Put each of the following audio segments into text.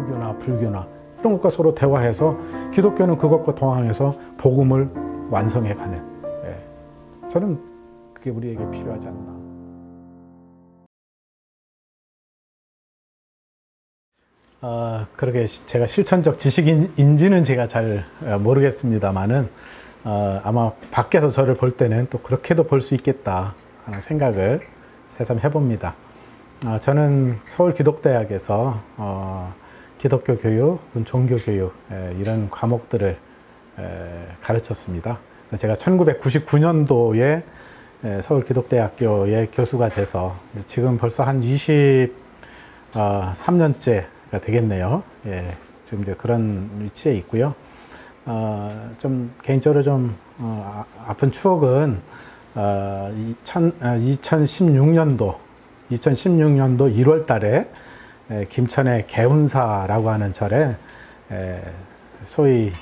유교나 불교나 이런 것과 서로 대화해서 기독교는 그것과 동행해서 복음을 완성해가는, 저는 그게 우리에게 필요하지 않나. 그러게 제가 실천적 지식인지는 제가 잘 모르겠습니다만은 아마 밖에서 저를 볼 때는 또 그렇게도 볼 수 있겠다 하는 생각을 새삼 해봅니다. 저는 서울기독대학에서 기독교 교육, 종교 교육 이런 과목들을 가르쳤습니다. 그래서 제가 1999년도에 서울기독대학교의 교수가 돼서 지금 벌써 한 23년째가 되겠네요. 지금 이제 그런 위치에 있고요. 좀 개인적으로 좀 아픈 추억은 2016년도 1월 달에 김천의 개운사라고 하는 절에 소위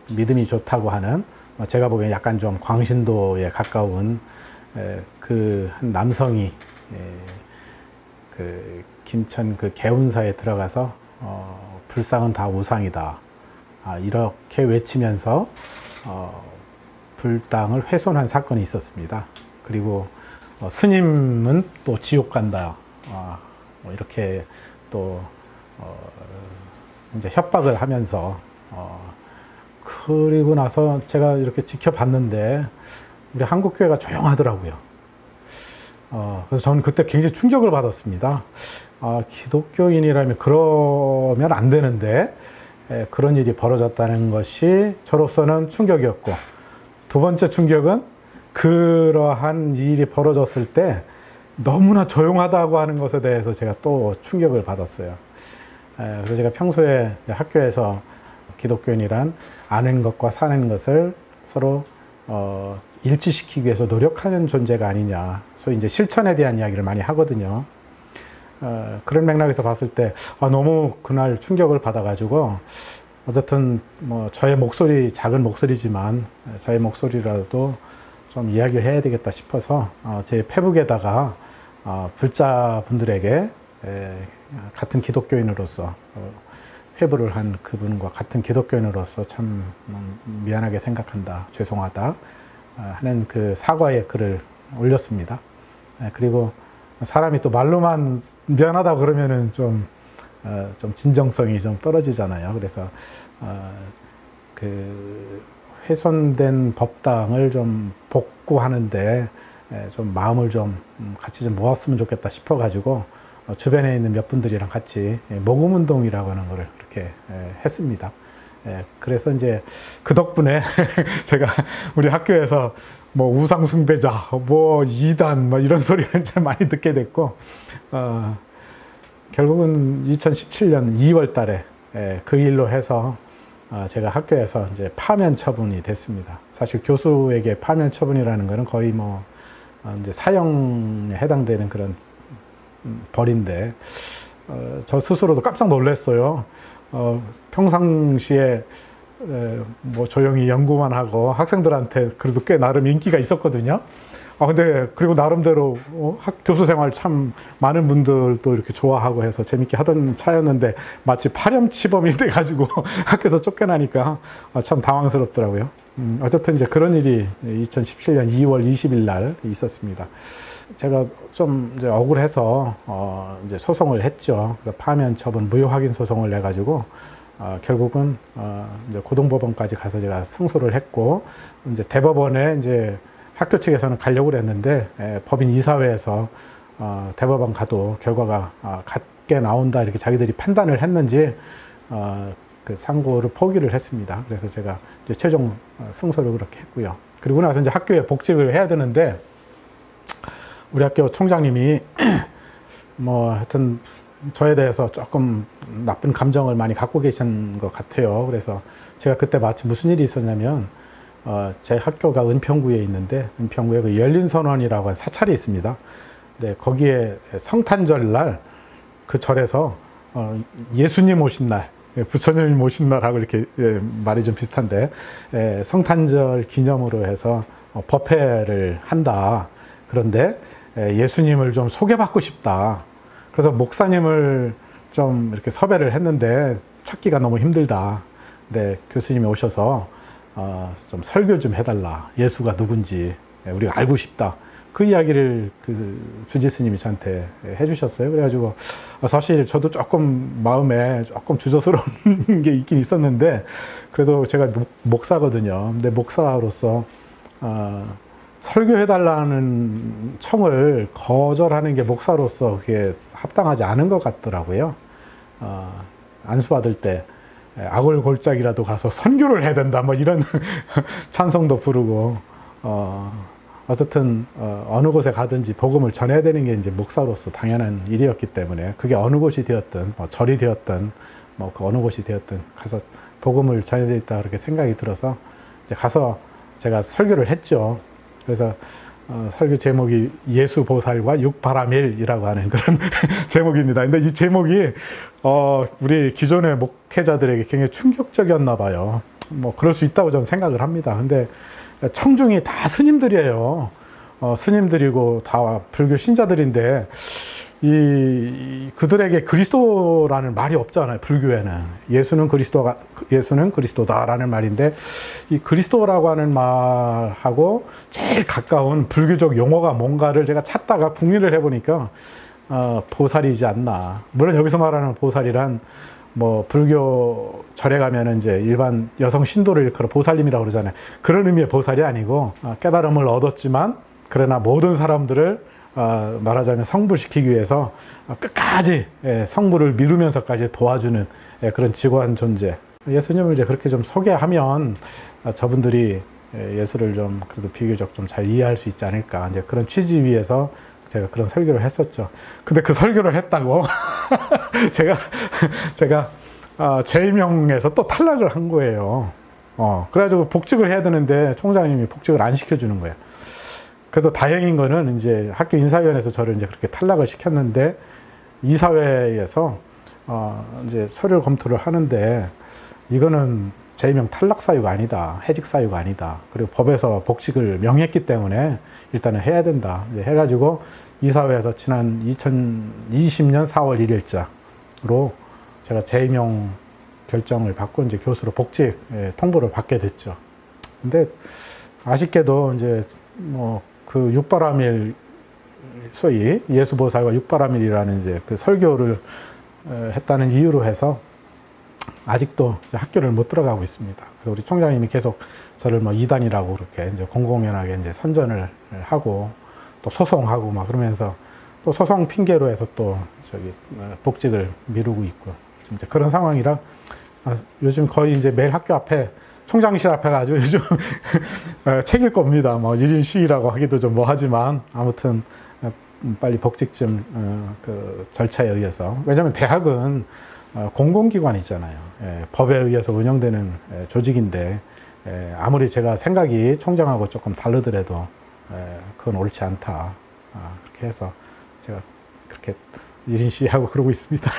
믿음이 좋다고 하는, 제가 보기엔 약간 좀 광신도에 가까운 그 한 남성이 그 김천 그 개운사에 들어가서 불상은 다 우상이다, 이렇게 외치면서 불당을 훼손한 사건이 있었습니다. 그리고 스님은 또 지옥 간다, 뭐 이렇게 또 이제 협박을 하면서 그리고 나서 제가 이렇게 지켜봤는데 우리 한국교회가 조용하더라고요. 그래서 저는 그때 굉장히 충격을 받았습니다. 기독교인이라면 그러면 안 되는데 그런 일이 벌어졌다는 것이 저로서는 충격이었고, 두 번째 충격은 그러한 일이 벌어졌을 때 너무나 조용하다고 하는 것에 대해서 제가 또 충격을 받았어요. 그래서 제가 평소에 학교에서 기독교인이란 아는 것과 사는 것을 서로 일치시키기 위해서 노력하는 존재가 아니냐, 소위 이제 실천에 대한 이야기를 많이 하거든요. 그런 맥락에서 봤을 때 너무 그날 충격을 받아가지고, 어쨌든 뭐 저의 목소리, 작은 목소리지만 저의 목소리라도 좀 이야기를 해야 되겠다 싶어서 제 페북에다가 불자분들에게 같은 기독교인으로서 회부를 한 그분과 같은 기독교인으로서 참 미안하게 생각한다, 죄송하다 하는 그 사과의 글을 올렸습니다. 그리고 사람이 또 말로만 미안하다 그러면은 좀 진정성이 좀 떨어지잖아요. 그래서 그 훼손된 법당을 좀 복구하는데 좀 마음을 좀 같이 좀 모았으면 좋겠다 싶어가지고 주변에 있는 몇 분들이랑 같이 모금운동이라고 하는 거를 이렇게 했습니다. 그래서 이제 그 덕분에 제가 우리 학교에서 뭐 우상숭배자, 뭐 이단, 뭐 이런 소리를 좀 많이 듣게 됐고, 결국은 2017년 2월 달에 그 일로 해서 제가 학교에서 이제 파면 처분이 됐습니다. 사실 교수에게 파면 처분이라는 거는 거의 뭐 이제 사형에 해당되는 그런 벌인데, 저 스스로도 깜짝 놀랐어요. 평상시에 뭐 조용히 연구만 하고 학생들한테 그래도 꽤 나름 인기가 있었거든요. 근데 그리고 나름대로 교수 생활 참 많은 분들도 이렇게 좋아하고 해서 재밌게 하던 차였는데 마치 파렴치범이 돼가지고 학교에서 쫓겨나니까 참 당황스럽더라고요. 어쨌든 이제 그런 일이 2017년 2월 20일 날 있었습니다. 제가 좀 이제 억울해서 이제 소송을 했죠. 그래서 파면 처분 무효 확인 소송을 내 가지고 결국은 이제 고등법원까지 가서 제가 승소를 했고, 이제 대법원에 이제 학교 측에서는 가려고 했는데 법인 이사회에서 대법원 가도 결과가 같게 나온다 이렇게 자기들이 판단을 했는지 그 상고를 포기를 했습니다. 그래서 제가 이제 최종 승소를 그렇게 했고요. 그리고 나서 이제 학교에 복직을 해야 되는데 우리 학교 총장님이 뭐 하여튼 저에 대해서 조금 나쁜 감정을 많이 갖고 계신 것 같아요. 그래서 제가 그때 마치 무슨 일이 있었냐면 제 학교가 은평구에 있는데 은평구에 그 열린선원이라고 하는 사찰이 있습니다. 네, 거기에 성탄절 날 그 절에서 예수님 오신 날, 부처님 오신 날하고 이렇게 말이 좀 비슷한데 성탄절 기념으로 해서 법회를 한다. 그런데 예수님을 좀 소개받고 싶다. 그래서 목사님을 좀 이렇게 섭외를 했는데 찾기가 너무 힘들다. 근데 교수님이 오셔서 좀 설교 좀 해달라. 예수가 누군지 우리가 알고 싶다. 그 이야기를 그 주지 스님이 저한테 해주셨어요. 그래가지고 사실 저도 조금 마음에 조금 주저스러운 게 있긴 있었는데 그래도 제가 목사거든요. 근데 목사로서 설교해달라는 청을 거절하는 게 목사로서 그게 합당하지 않은 것 같더라고요. 안수받을 때 아골골짝이라도 가서 선교를 해야 된다 뭐 이런 찬송도 부르고 어쨌든 어느 곳에 가든지 복음을 전해야 되는 게 이제 목사로서 당연한 일이었기 때문에 그게 어느 곳이 되었든 뭐 절이 되었든 뭐 그 어느 곳이 되었든 가서 복음을 전해야 되겠다 그렇게 생각이 들어서 이제 가서 제가 설교를 했죠. 그래서 설교 제목이 예수 보살과 육바라밀이라고 하는 그런 제목입니다. 근데 이 제목이 우리 기존의 목회자들에게 굉장히 충격적이었나 봐요. 뭐 그럴 수 있다고 저는 생각을 합니다. 근데 청중이 다 스님들이에요. 스님들이고 다 불교 신자들인데 그들에게 그리스도라는 말이 없잖아요. 불교에는 예수는 그리스도다라는 말인데 이 그리스도라고 하는 말하고 제일 가까운 불교적 용어가 뭔가를 제가 찾다가 궁리를 해보니까 보살이지 않나. 물론 여기서 말하는 보살이란 뭐 불교 절에 가면은 이제 일반 여성 신도를 일컬어 보살님이라고 그러잖아요. 그런 의미의 보살이 아니고 깨달음을 얻었지만 그러나 모든 사람들을 말하자면 성불시키기 위해서 끝까지 성불을 미루면서까지 도와주는 그런 지고한 존재. 예수님을 이제 그렇게 좀 소개하면 저분들이 예수를 좀 그래도 비교적 좀 잘 이해할 수 있지 않을까. 이제 그런 취지 위에서 제가 그런 설교를 했었죠. 근데 그 설교를 했다고 제가 제2명에서 또 탈락을 한 거예요. 그래가지고 복직을 해야 되는데 총장님이 복직을 안 시켜주는 거예요. 그래도 다행인 거는 이제 학교 인사위원회에서 저를 이제 그렇게 탈락을 시켰는데 이사회에서 이제 서류 검토를 하는데 이거는 제2명 탈락 사유가 아니다. 해직 사유가 아니다. 그리고 법에서 복직을 명했기 때문에 일단은 해야 된다. 이제 해가지고 이사회에서 지난 2020년 4월 1일자로 제가 제2명 결정을 받고 이제 교수로 복직 통보를 받게 됐죠. 근데 아쉽게도 이제 뭐 그 육바라밀 소위 예수보살과 육바라밀이라는 이제 그 설교를 했다는 이유로 해서 아직도 이제 학교를 못 들어가고 있습니다. 그래서 우리 총장님이 계속 저를 뭐 이단이라고 그렇게 이제 공공연하게 이제 선전을 하고 또 소송하고 막 그러면서 또 소송 핑계로 해서 또 저기 복직을 미루고 있고 이제 그런 상황이라 요즘 거의 이제 매일 학교 앞에 총장실 앞에 가지고 요즘 책 읽고 옵니다. 뭐 1인 시위라고 하기도 좀 뭐하지만 아무튼 빨리 복직 좀 그 절차에 의해서 왜냐하면 대학은 공공기관이잖아요. 법에 의해서 운영되는 조직인데 아무리 제가 생각이 총장하고 조금 다르더라도 그건 옳지 않다. 그렇게 해서 제가 그렇게 1인 시위하고 그러고 있습니다.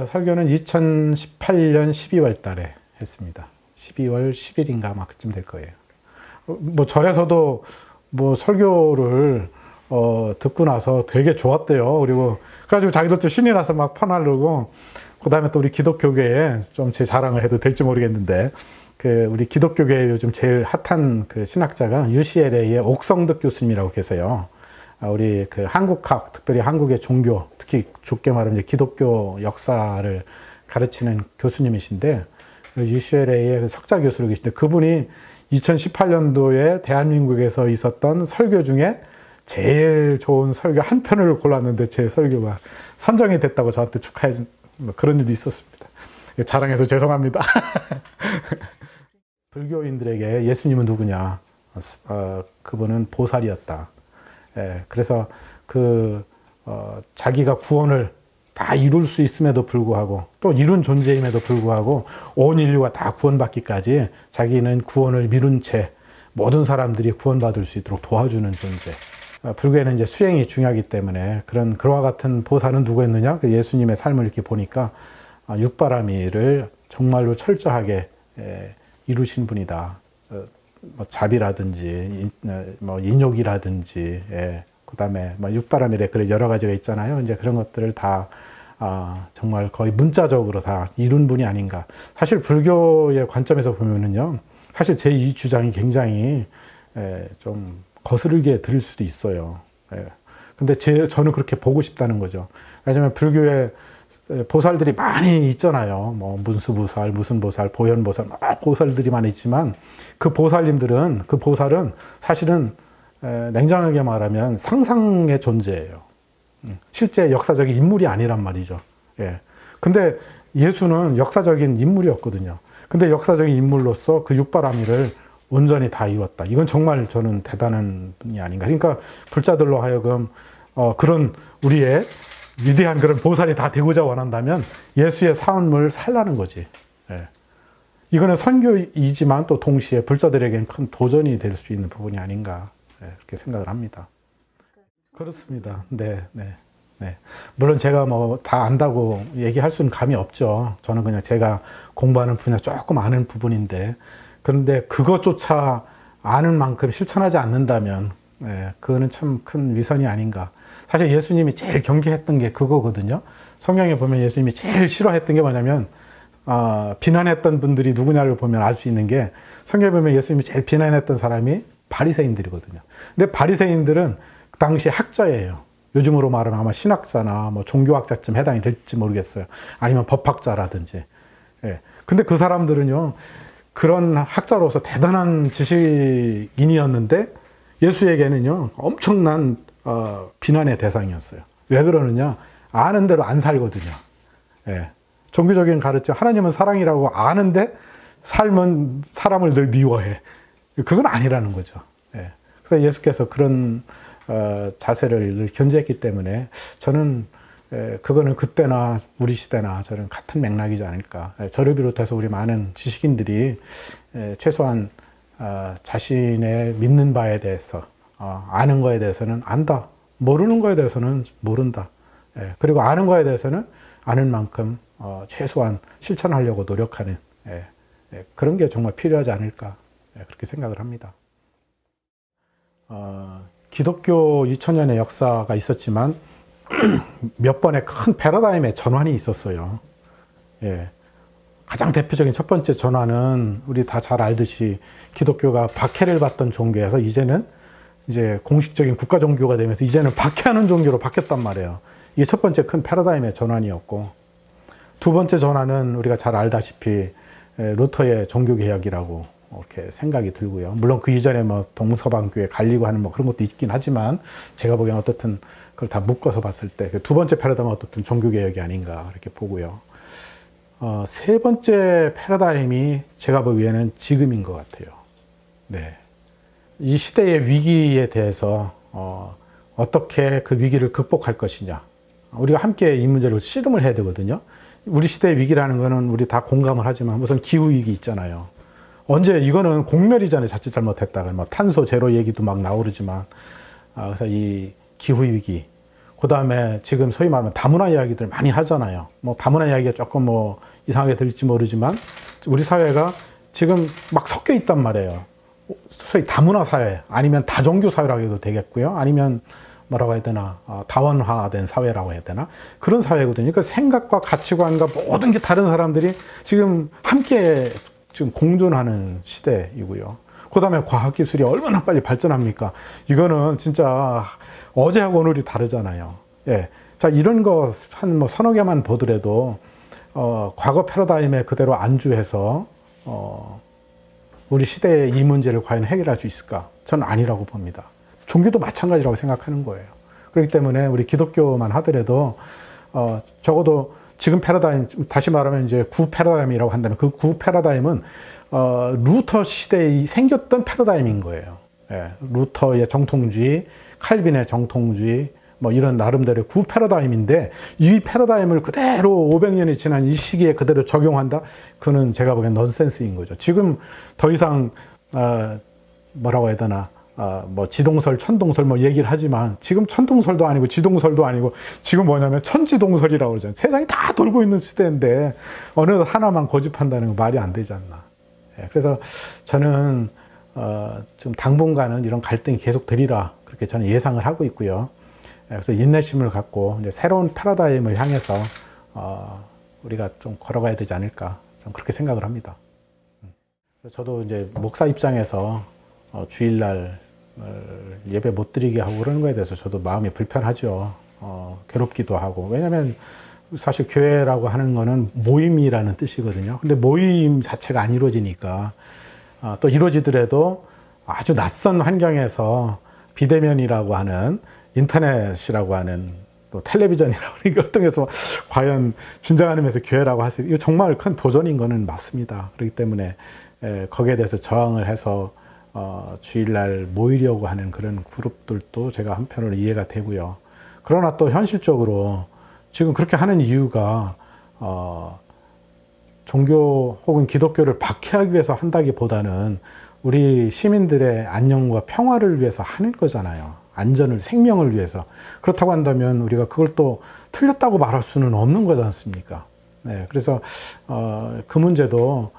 설교는 2018년 12월 달에 했습니다. 12월 10일인가 막 그쯤 될 거예요. 뭐 절에서도 뭐 설교를 듣고 나서 되게 좋았대요. 그리고 그래가지고 자기들도 신이 나서 막 퍼나르고 그 다음에 또 우리 기독교계에 좀 제 자랑을 해도 될지 모르겠는데 그 우리 기독교계에 요즘 제일 핫한 그 신학자가 UCLA의 옥성득 교수님이라고 계세요. 우리 그 한국학, 특별히 한국의 종교, 특히 좁게 말하면 이제 기독교 역사를 가르치는 교수님이신데 UCLA의 석좌 교수로 계신데 그분이 2018년도에 대한민국에서 있었던 설교 중에 제일 좋은 설교 한 편을 골랐는데 제 설교가 선정이 됐다고 저한테 축하해 준 그런 일도 있었습니다. 자랑해서 죄송합니다. 불교인들에게 예수님은 누구냐? 그분은 보살이었다. 그래서 자기가 구원을 다 이룰 수 있음에도 불구하고 또 이룬 존재임에도 불구하고 온 인류가 다 구원받기까지 자기는 구원을 미룬 채 모든 사람들이 구원받을 수 있도록 도와주는 존재. 불교에는 이제 수행이 중요하기 때문에 그와 같은 보살은 누구였느냐? 그 예수님의 삶을 이렇게 보니까 육바라밀을 정말로 철저하게 이루신 분이다. 뭐 자비라든지 뭐 인욕이라든지 그다음에 뭐 육바라밀에 그런 여러 가지가 있잖아요. 이제 그런 것들을 다 정말 거의 문자적으로 다 이룬 분이 아닌가. 사실 불교의 관점에서 보면은요, 사실 제 이 주장이 굉장히 좀 거스르게 들릴 수도 있어요. 근데 저는 그렇게 보고 싶다는 거죠. 왜냐하면 불교에 보살들이 많이 있잖아요. 뭐 문수보살, 무슨 보살, 보현보살, 보살들이 많이 있지만 그 보살님들은, 그 보살은 사실은 냉정하게 말하면 상상의 존재예요. 실제 역사적인 인물이 아니란 말이죠. 예. 근데 예수는 역사적인 인물이었거든요. 근데 역사적인 인물로서 그 육바라밀을 온전히 다 이뤘다. 이건 정말 저는 대단한 분이 아닌가. 그러니까 불자들로 하여금 그런 우리의 위대한 그런 보살이 다 되고자 원한다면 예수의 삶을 살라는 거지. 예. 이거는 선교이지만 또 동시에 불자들에게는 큰 도전이 될 수 있는 부분이 아닌가. 그렇게 생각을 합니다. 그렇습니다. 네, 네, 네. 물론 제가 뭐 다 안다고 얘기할 수는 감이 없죠. 저는 그냥 제가 공부하는 분야 조금 아는 부분인데, 그런데 그것조차 아는 만큼 실천하지 않는다면, 그거는 참 큰 위선이 아닌가. 사실 예수님이 제일 경계했던 게 그거거든요. 성경에 보면 예수님이 제일 싫어했던 게 뭐냐면, 비난했던 분들이 누구냐를 보면 알 수 있는 게, 성경에 보면 예수님이 제일 비난했던 사람이 바리새인들이거든요. 근데 바리새인들은 그 당시 학자예요. 요즘으로 말하면 아마 신학자나 뭐 종교학자쯤 해당이 될지 모르겠어요. 아니면 법학자라든지. 예. 근데 그 사람들은요, 그런 학자로서 대단한 지식인이었는데 예수에게는요, 엄청난 비난의 대상이었어요. 왜 그러느냐? 아는 대로 안 살거든요. 예. 종교적인 가르침, 하나님은 사랑이라고 아는데 삶은 사람을 늘 미워해. 그건 아니라는 거죠. 예. 그래서 예수께서 그런 자세를 견지했기 때문에 저는 그거는 그때나 우리 시대나 저는 같은 맥락이지 않을까. 저를 비롯해서 우리 많은 지식인들이 최소한 자신의 믿는 바에 대해서 아는 거에 대해서는 안다. 모르는 거에 대해서는 모른다. 그리고 아는 거에 대해서는 아는 만큼 최소한 실천하려고 노력하는 그런 게 정말 필요하지 않을까. 그렇게 생각을 합니다. 기독교 2000년의 역사가 있었지만 몇 번의 큰 패러다임의 전환이 있었어요. 예. 가장 대표적인 첫 번째 전환은 우리 다 잘 알듯이 기독교가 박해를 받던 종교에서 이제는 이제 공식적인 국가 종교가 되면서 이제는 박해하는 종교로 바뀌었단 말이에요. 이게 첫 번째 큰 패러다임의 전환이었고, 두 번째 전환은 우리가 잘 알다시피 루터의 종교개혁이라고 이렇게 생각이 들고요. 물론 그 이전에 뭐 동서방교회 갈리고 하는 뭐 그런 것도 있긴 하지만 제가 보기엔 어떻든 그걸 다 묶어서 봤을 때 두 번째 패러다임은 어떻든 종교개혁이 아닌가 이렇게 보고요. 세 번째 패러다임이 제가 보기에는 지금인 것 같아요. 네. 이 시대의 위기에 대해서 어떻게 그 위기를 극복할 것이냐. 우리가 함께 이 문제를 씨름을 해야 되거든요. 우리 시대의 위기라는 거는 우리 다 공감을 하지만 우선 기후위기 있잖아요. 언제 이거는 공멸이잖아요. 자칫 잘못했다가 뭐 탄소 제로 얘기도 막 나오르지만 그래서 이 기후 위기, 그 다음에 지금 소위 말하면 다문화 이야기들 많이 하잖아요. 뭐 다문화 이야기가 조금 뭐 이상하게 들릴지 모르지만 우리 사회가 지금 막 섞여 있단 말이에요. 소위 다문화 사회 아니면 다종교 사회라고 해도 되겠고요. 아니면 뭐라고 해야 되나 다원화된 사회라고 해야 되나 그런 사회거든요. 그러니까 생각과 가치관과 모든 게 다른 사람들이 지금 함께 지금 공존하는 시대이고요. 그 다음에 과학기술이 얼마나 빨리 발전합니까? 이거는 진짜 어제하고 오늘이 다르잖아요. 예. 자, 이런 거 한 뭐 서너 개만 보더라도, 과거 패러다임에 그대로 안주해서, 우리 시대의 이 문제를 과연 해결할 수 있을까? 저는 아니라고 봅니다. 종교도 마찬가지라고 생각하는 거예요. 그렇기 때문에 우리 기독교만 하더라도, 적어도 지금 패러다임, 다시 말하면 이제 구 패러다임이라고 한다면 그 구 패러다임은 루터 시대에 생겼던 패러다임인 거예요. 예, 루터의 정통주의, 칼빈의 정통주의, 뭐 이런 나름대로의 구 패러다임인데 이 패러다임을 그대로 500년이 지난 이 시기에 그대로 적용한다? 그는 제가 보기엔 넌센스인 거죠. 지금 더 이상 뭐라고 해야 되나 뭐 지동설, 천동설 뭐 얘기를 하지만 지금 천동설도 아니고 지동설도 아니고 지금 뭐냐면 천지동설이라고 그러잖아요. 세상이 다 돌고 있는 시대인데 어느 하나만 고집한다는 건 말이 안 되지 않나. 예, 그래서 저는 좀 당분간은 이런 갈등이 계속 되리라 그렇게 저는 예상을 하고 있고요. 그래서 인내심을 갖고 이제 새로운 패러다임을 향해서 우리가 좀 걸어가야 되지 않을까, 좀 그렇게 생각을 합니다. 저도 이제 목사 입장에서 주일날 예배 못 드리게 하고 그러는 거에 대해서 저도 마음이 불편하죠. 괴롭기도 하고. 왜냐하면 사실 교회라고 하는 거는 모임이라는 뜻이거든요. 근데 모임 자체가 안 이루어지니까, 또 이루어지더라도 아주 낯선 환경에서 비대면이라고 하는, 인터넷이라고 하는, 또 텔레비전이라고 하는 것 등에서 과연 진정한 의미에서 교회라고 할 수 있어요. 이거 정말 큰 도전인 거는 맞습니다. 그렇기 때문에 거기에 대해서 저항을 해서 주일날 모이려고 하는 그런 그룹들도 제가 한편으로 이해가 되고요. 그러나 또 현실적으로 지금 그렇게 하는 이유가 종교 혹은 기독교를 박해하기 위해서 한다기보다는 우리 시민들의 안녕과 평화를 위해서 하는 거잖아요. 안전을, 생명을 위해서. 그렇다고 한다면 우리가 그걸 또 틀렸다고 말할 수는 없는 거지 않습니까? 네, 그래서 그 문제도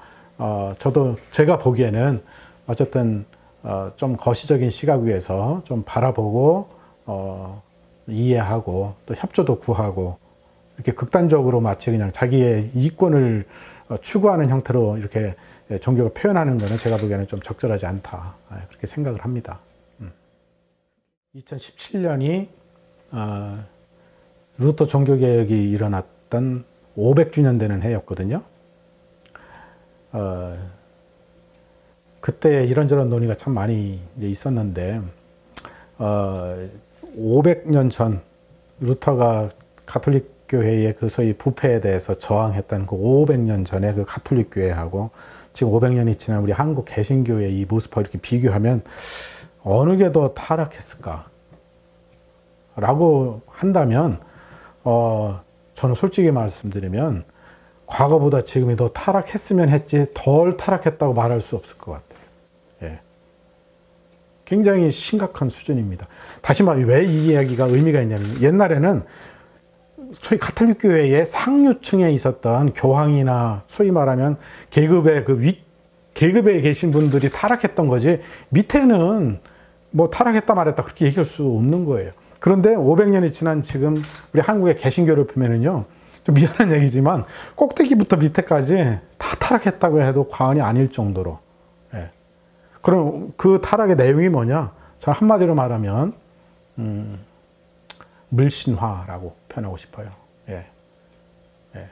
저도 제가 보기에는 어쨌든 좀 거시적인 시각 위에서 좀 바라보고 이해하고 또 협조도 구하고, 이렇게 극단적으로 마치 그냥 자기의 이권을 추구하는 형태로 이렇게 종교가 표현하는 것은 제가 보기에는 좀 적절하지 않다, 그렇게 생각을 합니다. 2017년이 루터 종교개혁이 일어났던 500주년 되는 해였거든요. 그때 이런저런 논의가 참 많이 이제 있었는데, 500년 전 루터가 가톨릭 교회의 그 소위 부패에 대해서 저항했던 그 500년 전에 그 가톨릭 교회하고 지금 500년이 지난 우리 한국 개신교의 이 모습과 이렇게 비교하면 어느 게 더 타락했을까? 라고 한다면, 저는 솔직히 말씀드리면 과거보다 지금이 더 타락했으면 했지 덜 타락했다고 말할 수 없을 것 같아요. 예. 굉장히 심각한 수준입니다. 다시 말해, 왜 이 이야기가 의미가 있냐면, 옛날에는 소위 가톨릭 교회의 상류층에 있었던 교황이나 소위 말하면 계급의 계급에 계신 분들이 타락했던 거지, 밑에는 뭐 타락했다 말했다 그렇게 얘기할 수 없는 거예요. 그런데 500년이 지난 지금 우리 한국의 개신교를 보면은요, 좀 미안한 얘기지만 꼭대기부터 밑에까지 다 타락했다고 해도 과언이 아닐 정도로. 예. 그럼 그 타락의 내용이 뭐냐? 저는 한마디로 말하면 물신화라고 표현하고 싶어요. 예. 예.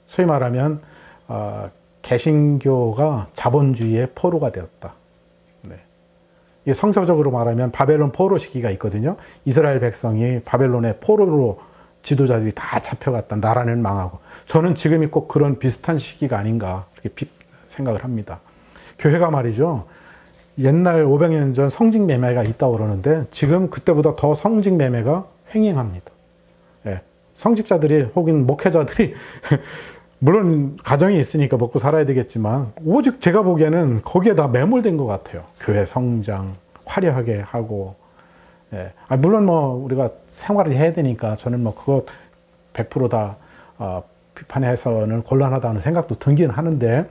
소위 말하면 개신교가 자본주의의 포로가 되었다. 네. 이게 성서적으로 말하면 바벨론 포로 시기가 있거든요. 이스라엘 백성이 바벨론의 포로로 지도자들이 다 잡혀갔다. 나라는 망하고. 저는 지금이 꼭 그런 비슷한 시기가 아닌가 그렇게 생각을 합니다. 교회가 말이죠, 옛날 500년 전 성직 매매가 있다고 그러는데 지금 그때보다 더 성직 매매가 횡행합니다. 예. 성직자들이 혹은 목회자들이 물론 가정이 있으니까 먹고 살아야 되겠지만 오직 제가 보기에는 거기에 다 매몰된 것 같아요. 교회 성장 화려하게 하고, 예. 물론 뭐 우리가 생활을 해야 되니까 저는 뭐 그거 100% 다 비판해서는 곤란하다는 생각도 들긴 하는데,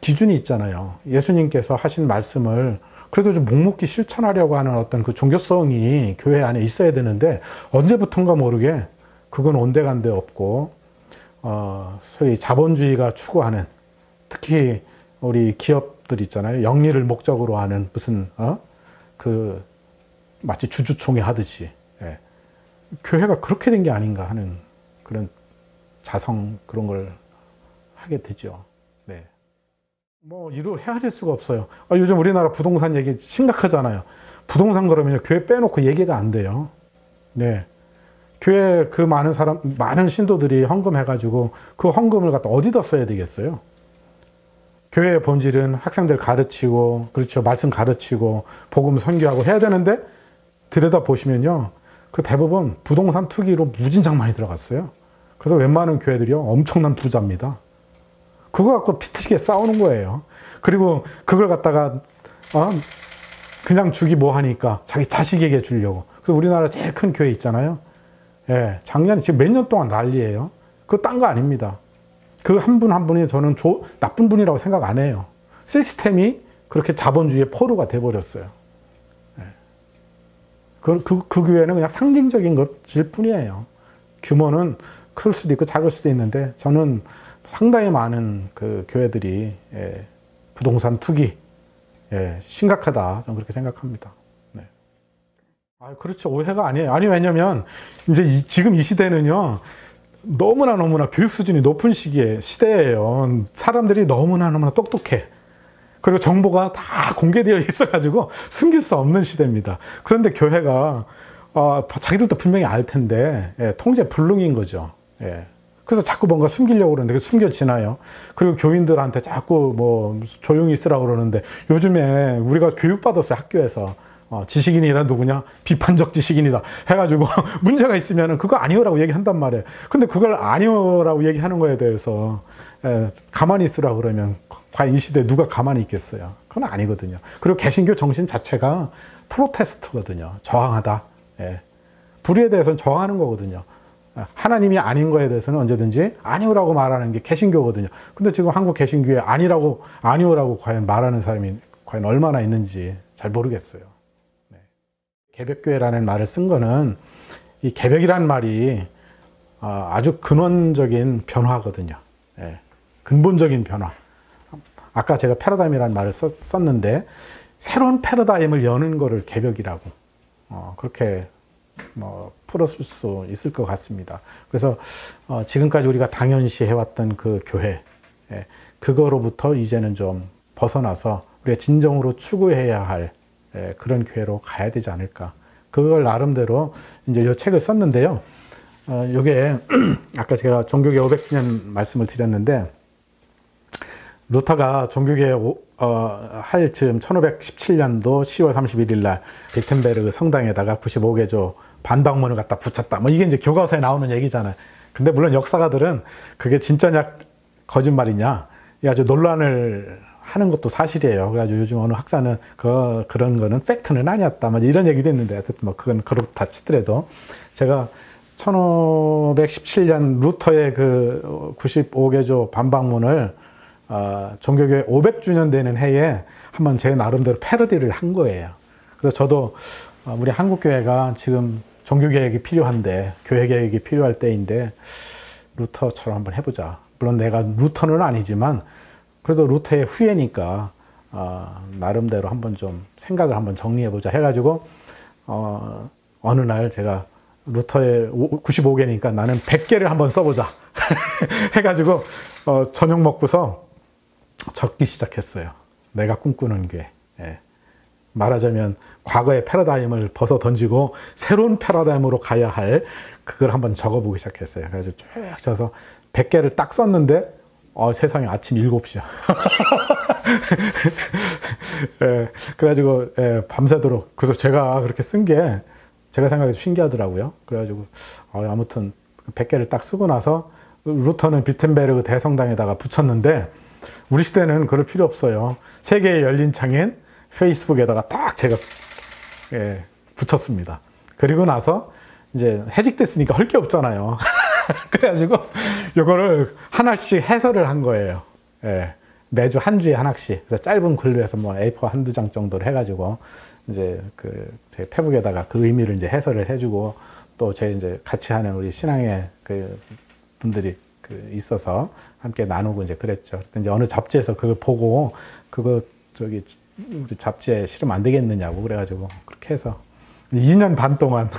기준이 있잖아요. 예수님께서 하신 말씀을 그래도 좀 묵묵히 실천하려고 하는 어떤 그 종교성이 교회 안에 있어야 되는데, 언제부턴가 모르게 그건 온데간데 없고, 소위 자본주의가 추구하는, 특히 우리 기업들 있잖아요. 영리를 목적으로 하는 무슨 마치 주주총회 하듯이, 예. 교회가 그렇게 된 게 아닌가 하는 그런 자성, 그런 걸 하게 되죠. 네. 뭐 이루 헤아릴 수가 없어요. 요즘 우리나라 부동산 얘기 심각하잖아요. 부동산 그러면 교회 빼놓고 얘기가 안 돼요. 네. 교회 그 많은 신도들이 헌금해가지고 그 헌금을 갖다 어디다 써야 되겠어요? 교회의 본질은 학생들 가르치고, 그렇죠, 말씀 가르치고 복음 선교하고 해야 되는데, 들여다 보시면요, 그 대부분 부동산 투기로 무진장 많이 들어갔어요. 그래서 웬만한 교회들이요 엄청난 부자입니다. 그거 갖고 피튀게 싸우는 거예요. 그리고 그걸 갖다가 그냥 주기 뭐 하니까 자기 자식에게 주려고. 그래서 우리나라 제일 큰 교회 있잖아요. 예, 작년에 지금 몇 년 동안 난리예요. 그거 딴 거 아닙니다. 그 한 분 한 분이 저는 나쁜 분이라고 생각 안 해요. 시스템이 그렇게 자본주의의 포로가 돼버렸어요. 예. 그 교회는 그냥 상징적인 것일 뿐이에요. 규모는 클 수도 있고 작을 수도 있는데 저는 상당히 많은 그 교회들이 부동산 투기 심각하다. 저는 그렇게 생각합니다. 네. 아, 그렇죠. 오해가 아니에요. 아니, 왜냐면 이제 지금 이 시대는요. 너무나 교육 수준이 높은 시대예요. 사람들이 너무나 똑똑해. 그리고 정보가 다 공개되어 있어가지고 숨길 수 없는 시대입니다. 그런데 교회가 자기들도 분명히 알 텐데 통제 불능인 거죠. 그래서 자꾸 뭔가 숨기려고 그러는데 숨겨지나요? 그리고 교인들한테 자꾸 뭐 조용히 있으라고 그러는데 요즘에 우리가 교육받았어요. 학교에서. 지식인이란 누구냐? 비판적 지식인이다. 해가지고 문제가 있으면 그거 아니오라고 얘기한단 말이에요. 근데 그걸 아니오라고 얘기하는 거에 대해서 가만히 있으라고 그러면 과연 이 시대에 누가 가만히 있겠어요? 그건 아니거든요. 그리고 개신교 정신 자체가 프로테스트거든요. 저항하다. 불의에 대해서는 저항하는 거거든요. 하나님이 아닌 거에 대해서는 언제든지 아니오라고 말하는 게 개신교거든요. 근데 지금 한국 개신교에 아니오라고 과연 말하는 사람이 과연 얼마나 있는지 잘 모르겠어요. 개벽교회라는 말을 쓴 거는 이 개벽이라는 말이 아주 근원적인 변화거든요. 근본적인 변화. 아까 제가 패러다임이라는 말을 썼는데 새로운 패러다임을 여는 거를 개벽이라고 그렇게 풀었을 수 있을 것 같습니다. 그래서 지금까지 우리가 당연시 해왔던 그 교회 그거로부터 이제는 좀 벗어나서 우리가 진정으로 추구해야 할 그런 교회로 가야 되지 않을까. 그걸 나름대로 이제 이 책을 썼는데요. 요게 아까 제가 종교개 500주년 말씀을 드렸는데 루터가 종교개 할 즈음 1517년도 10월 31일 날 비텐베르그 성당에다가 95개조 반박문을 갖다 붙였다. 뭐 이게 이제 교과서에 나오는 얘기잖아요. 근데 물론 역사가들은 그게 진짜냐 거짓말이냐 아주 논란을 하는 것도 사실이에요. 그래가지고 요즘 어느 학자는 그런 거는 팩트는 아니었다. 뭐 이런 얘기도 있는데 하여튼 뭐 그건 그렇다 치더라도 제가 1517년 루터의 그 95개조 반박문을 종교교회 500주년 되는 해에 한번 제 나름대로 패러디를 한 거예요. 그래서 저도 우리 한국교회가 지금 종교개혁이 필요한데 교회개혁이 필요할 때인데 루터처럼 한번 해보자. 물론 내가 루터는 아니지만 그래도 루터의 후예니까 나름대로 한번 좀 생각을 한번 정리해보자 해가지고 어느 날 제가 루터의 95개니까 나는 100개를 한번 써보자 해가지고 저녁 먹고서 적기 시작했어요. 내가 꿈꾸는 교회. 말하자면 과거의 패러다임을 벗어 던지고 새로운 패러다임으로 가야 할 그걸 한번 적어보기 시작했어요. 그래서 쭉 쳐서 100개를 딱 썼는데 세상에 아침 7시야. 그래가지고 밤새도록 그래서 제가 그렇게 쓴 게 제가 생각해도 신기하더라고요. 그래가지고 아무튼 100개를 딱 쓰고 나서 루터는 비텐베르그 대성당에다가 붙였는데 우리 시대는 그럴 필요 없어요. 세계의 열린 창인 페이스북에다가 딱 제가 붙였습니다. 그리고 나서 이제 해직됐으니까 할 게 없잖아요. 그래가지고 요거를 하나씩 해설을 한 거예요. 매주 한 주에 하나씩. 그래서 짧은 글로 해서 뭐 A4 한두 장 정도를 해가지고 이제 제 페북에다가 그 의미를 이제 해설을 해주고 또 제 이제 같이 하는 우리 신앙의 그 분들이 있어서 함께 나누고 이제 그랬죠. 그때 이제 어느 잡지에서 그걸 보고 그거 우리 잡지에 실으면 안 되겠느냐고 그래가지고 그렇게 해서 2년 반 동안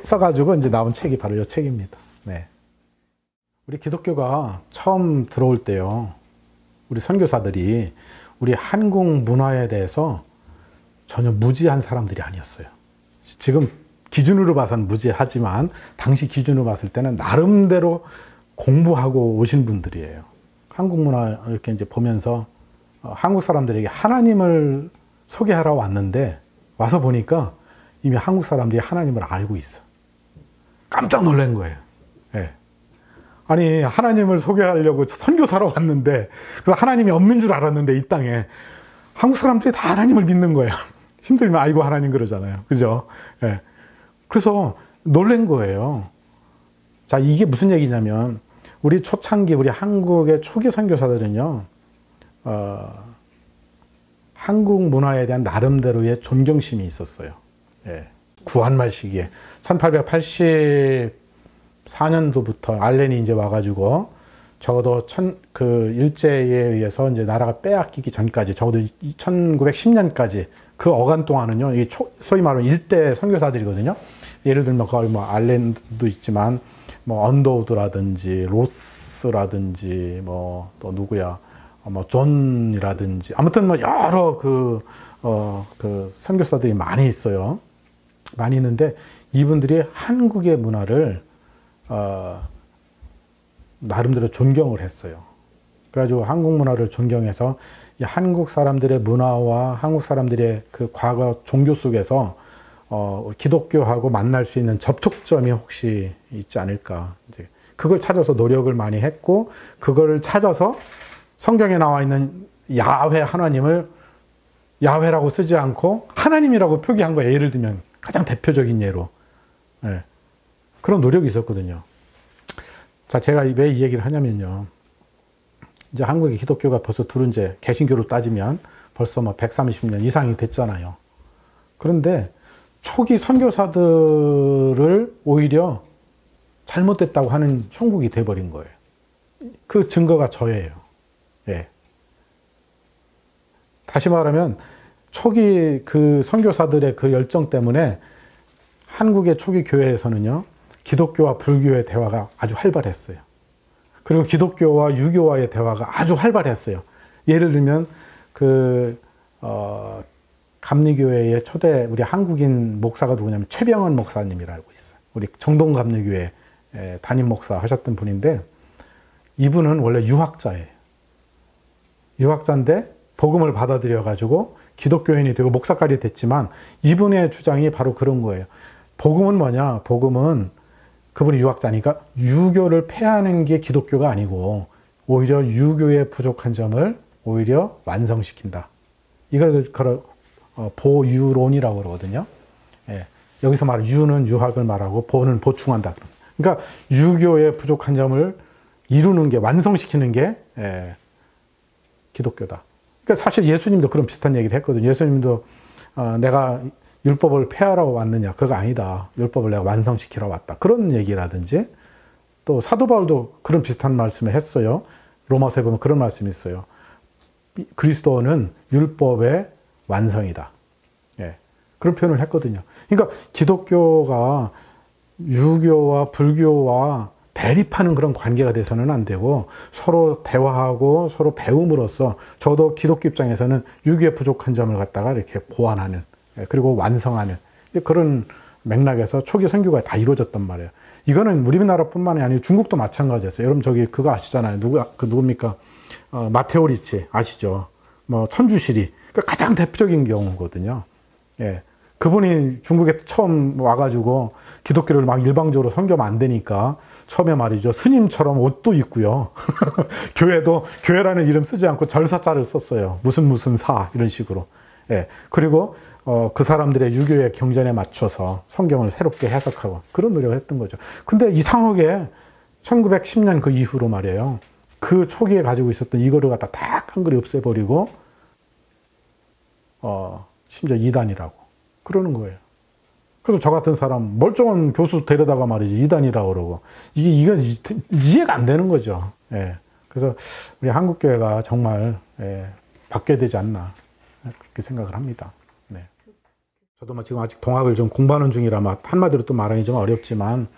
써가지고 이제 나온 책이 바로 이 책입니다. 네. 우리 기독교가 처음 들어올 때요, 우리 선교사들이 우리 한국 문화에 대해서 전혀 무지한 사람들이 아니었어요. 지금 기준으로 봐서는 무지하지만 당시 기준으로 봤을 때는 나름대로 공부하고 오신 분들이에요. 한국 문화 이렇게 이제 보면서 한국 사람들에게 하나님을 소개하러 왔는데 와서 보니까 이미 한국 사람들이 하나님을 알고 있어. 깜짝 놀란 거예요. 아니 하나님을 소개하려고 선교사로 왔는데 그래서 하나님이 없는 줄 알았는데 이 땅에 한국 사람들이 다 하나님을 믿는 거예요. 힘들면 아이고 하나님 그러잖아요. 그죠? 그래서 놀란 거예요. 자, 이게 무슨 얘기냐면 우리 초창기 우리 한국의 초기 선교사들은요, 한국 문화에 대한 나름대로의 존경심이 있었어요. 예. 구한말 시기에 1884년도부터 알렌이 이제 와가지고 적어도 그 일제에 의해서 이제 나라가 빼앗기기 전까지 적어도 1910년까지 그 어간 동안은요, 이 소위 말하는 일대 선교사들이거든요. 예를 들면 거기 뭐 알렌도 있지만 뭐 언더우드라든지 로스라든지 뭐 또 누구야 뭐 존이라든지 아무튼 뭐 여러 그 선교사들이 많이 있어요. 많이 있는데 이분들이 한국의 문화를 나름대로 존경을 했어요. 그래가지고 한국 문화를 존경해서 이 한국 사람들의 문화와 한국 사람들의 그 과거 종교 속에서 기독교하고 만날 수 있는 접촉점이 혹시 있지 않을까. 이제 그걸 찾아서 노력을 많이 했고, 그걸 찾아서 성경에 나와 있는 야훼 하나님을 야훼라고 쓰지 않고 하나님이라고 표기한 거예요. 예를 들면 가장 대표적인 예로. 네. 그런 노력이 있었거든요. 자, 제가 왜 이 얘기를 하냐면요. 이제 한국의 기독교가 벌써 이제 개신교로 따지면 벌써 뭐 130년 이상이 됐잖아요. 그런데 초기 선교사들을 오히려 잘못됐다고 하는 형국이 돼버린 거예요. 그 증거가 저예요. 예. 다시 말하면 초기 그 선교사들의 그 열정 때문에 한국의 초기 교회에서는요, 기독교와 불교의 대화가 아주 활발했어요. 그리고 기독교와 유교와의 대화가 아주 활발했어요. 예를 들면 감리교회의 초대 우리 한국인 목사가 누구냐면 최병헌 목사님이라 알고 있어요. 우리 정동감리교회 담임 목사 하셨던 분인데, 이분은 원래 유학자예요. 유학자인데 복음을 받아들여 가지고 기독교인이 되고 목사까지 됐지만, 이분의 주장이 바로 그런 거예요. 복음은 뭐냐? 복음은 그분이 유학자니까 유교를 폐하는 게 기독교가 아니고 오히려 유교의 부족한 점을 오히려 완성시킨다. 이걸 보유론이라고 그러거든요. 예. 여기서 말하는 유는 유학을 말하고 보는 보충한다. 그러니까 유교의 부족한 점을 이루는 게, 완성시키는 게 기독교다. 그러니까 사실 예수님도 그런 비슷한 얘기를 했거든요. 예수님도 내가 율법을 폐하라고 왔느냐? 그거 아니다. 율법을 내가 완성시키러 왔다. 그런 얘기라든지, 또 사도 바울도 그런 비슷한 말씀을 했어요. 로마서에 보면 그런 말씀이 있어요. 그리스도는 율법의 완성이다. 예. 그런 표현을 했거든요. 그러니까 기독교가 유교와 불교와 대립하는 그런 관계가 돼서는 안 되고, 서로 대화하고 서로 배움으로써 저도 기독교 입장에서는 유교의 부족한 점을 갖다가 이렇게 보완하는, 그리고 완성하는 그런 맥락에서 초기 선교가 다 이루어졌단 말이에요. 이거는 우리나라뿐만이 아니고 중국도 마찬가지였어요. 여러분 저기 그거 아시잖아요. 누굽니까? 마테오 리치 아시죠? 뭐 천주시리. 그러니까 가장 대표적인 경우거든요. 예. 그분이 중국에 처음 와가지고 기독교를 막 일방적으로 선교하면 안 되니까 처음에 말이죠. 스님처럼 옷도 입고요. 교회라는 이름 쓰지 않고 절사자를 썼어요. 무슨 사 이런 식으로. 예. 그리고 그 사람들의 유교의 경전에 맞춰서 성경을 새롭게 해석하고 그런 노력을 했던 거죠. 근데 이상하게 1910년 그 이후로 말이에요. 그 초기에 가지고 있었던 이거를 갖다 다 깡그리 없애버리고, 심지어 이단이라고 그러는 거예요. 그래서 저 같은 사람, 멀쩡한 교수 데려다가 말이지, 이단이라고 그러고, 이건 이해가 안 되는 거죠. 예. 그래서 우리 한국교회가 정말, 바뀌어야 되지 않나, 그렇게 생각을 합니다. 네. 저도 지금 아직 동학을 좀 공부하는 중이라 한마디로 또 말하기 좀 어렵지만,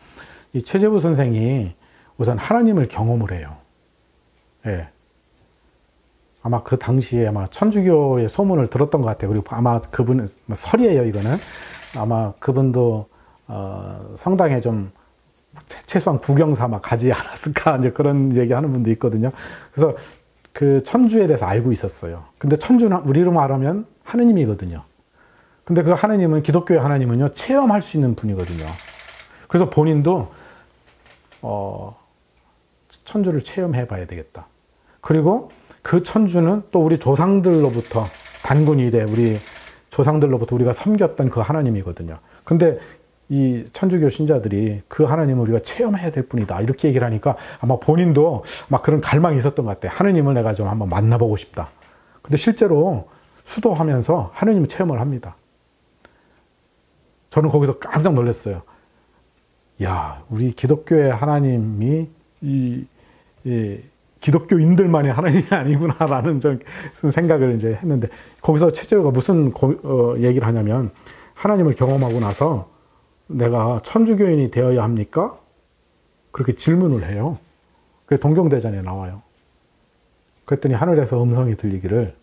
이 최재부 선생이 우선 하나님을 경험을 해요. 예. 아마 그 당시에 아마 천주교의 소문을 들었던 것 같아요. 그리고 아마 그분은 설이에요, 이거는. 아마 그분도 성당에 좀 최소한 구경 삼아 가지 않았을까, 이제 그런 얘기하는 분도 있거든요. 그래서 그 천주에 대해서 알고 있었어요. 근데 천주는 우리로 말하면 하느님이거든요. 근데 그 하느님은, 기독교의 하나님은요, 체험할 수 있는 분이거든요. 그래서 본인도 천주를 체험해 봐야 되겠다. 그리고 그 천주는 또 우리 조상들로부터, 단군 이래 우리 조상들로부터 우리가 섬겼던 그 하나님이거든요. 근데 이 천주교 신자들이 그 하나님을 우리가 체험해야 될 분이다, 이렇게 얘기를 하니까 아마 본인도 막 그런 갈망이 있었던 것 같아요. 하느님을 내가 좀 한번 만나보고 싶다. 근데 실제로 수도하면서 하느님을 체험을 합니다. 저는 거기서 깜짝 놀랐어요. 야, 우리 기독교의 하나님이 이 기독교인들만의 하나님이 아니구나라는 생각을 이제 했는데, 거기서 최재우가 무슨 얘기를 하냐면, 하나님을 경험하고 나서 내가 천주교인이 되어야 합니까? 그렇게 질문을 해요. 그게 동경대전에 나와요. 그랬더니 하늘에서 음성이 들리기를,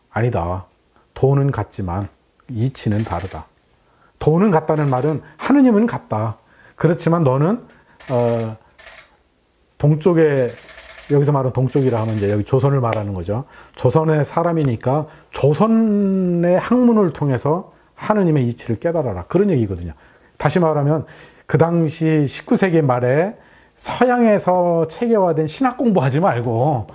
아니다. 돈은 같지만 이치는 다르다. 돈은 같다는 말은 하느님은 같다. 그렇지만 너는 동쪽에, 여기서 말하는 동쪽이라 하면 이제 여기 조선을 말하는 거죠. 조선의 사람이니까 조선의 학문을 통해서 하느님의 이치를 깨달아라. 그런 얘기거든요. 다시 말하면 그 당시 19세기 말에 서양에서 체계화된 신학 공부하지 말고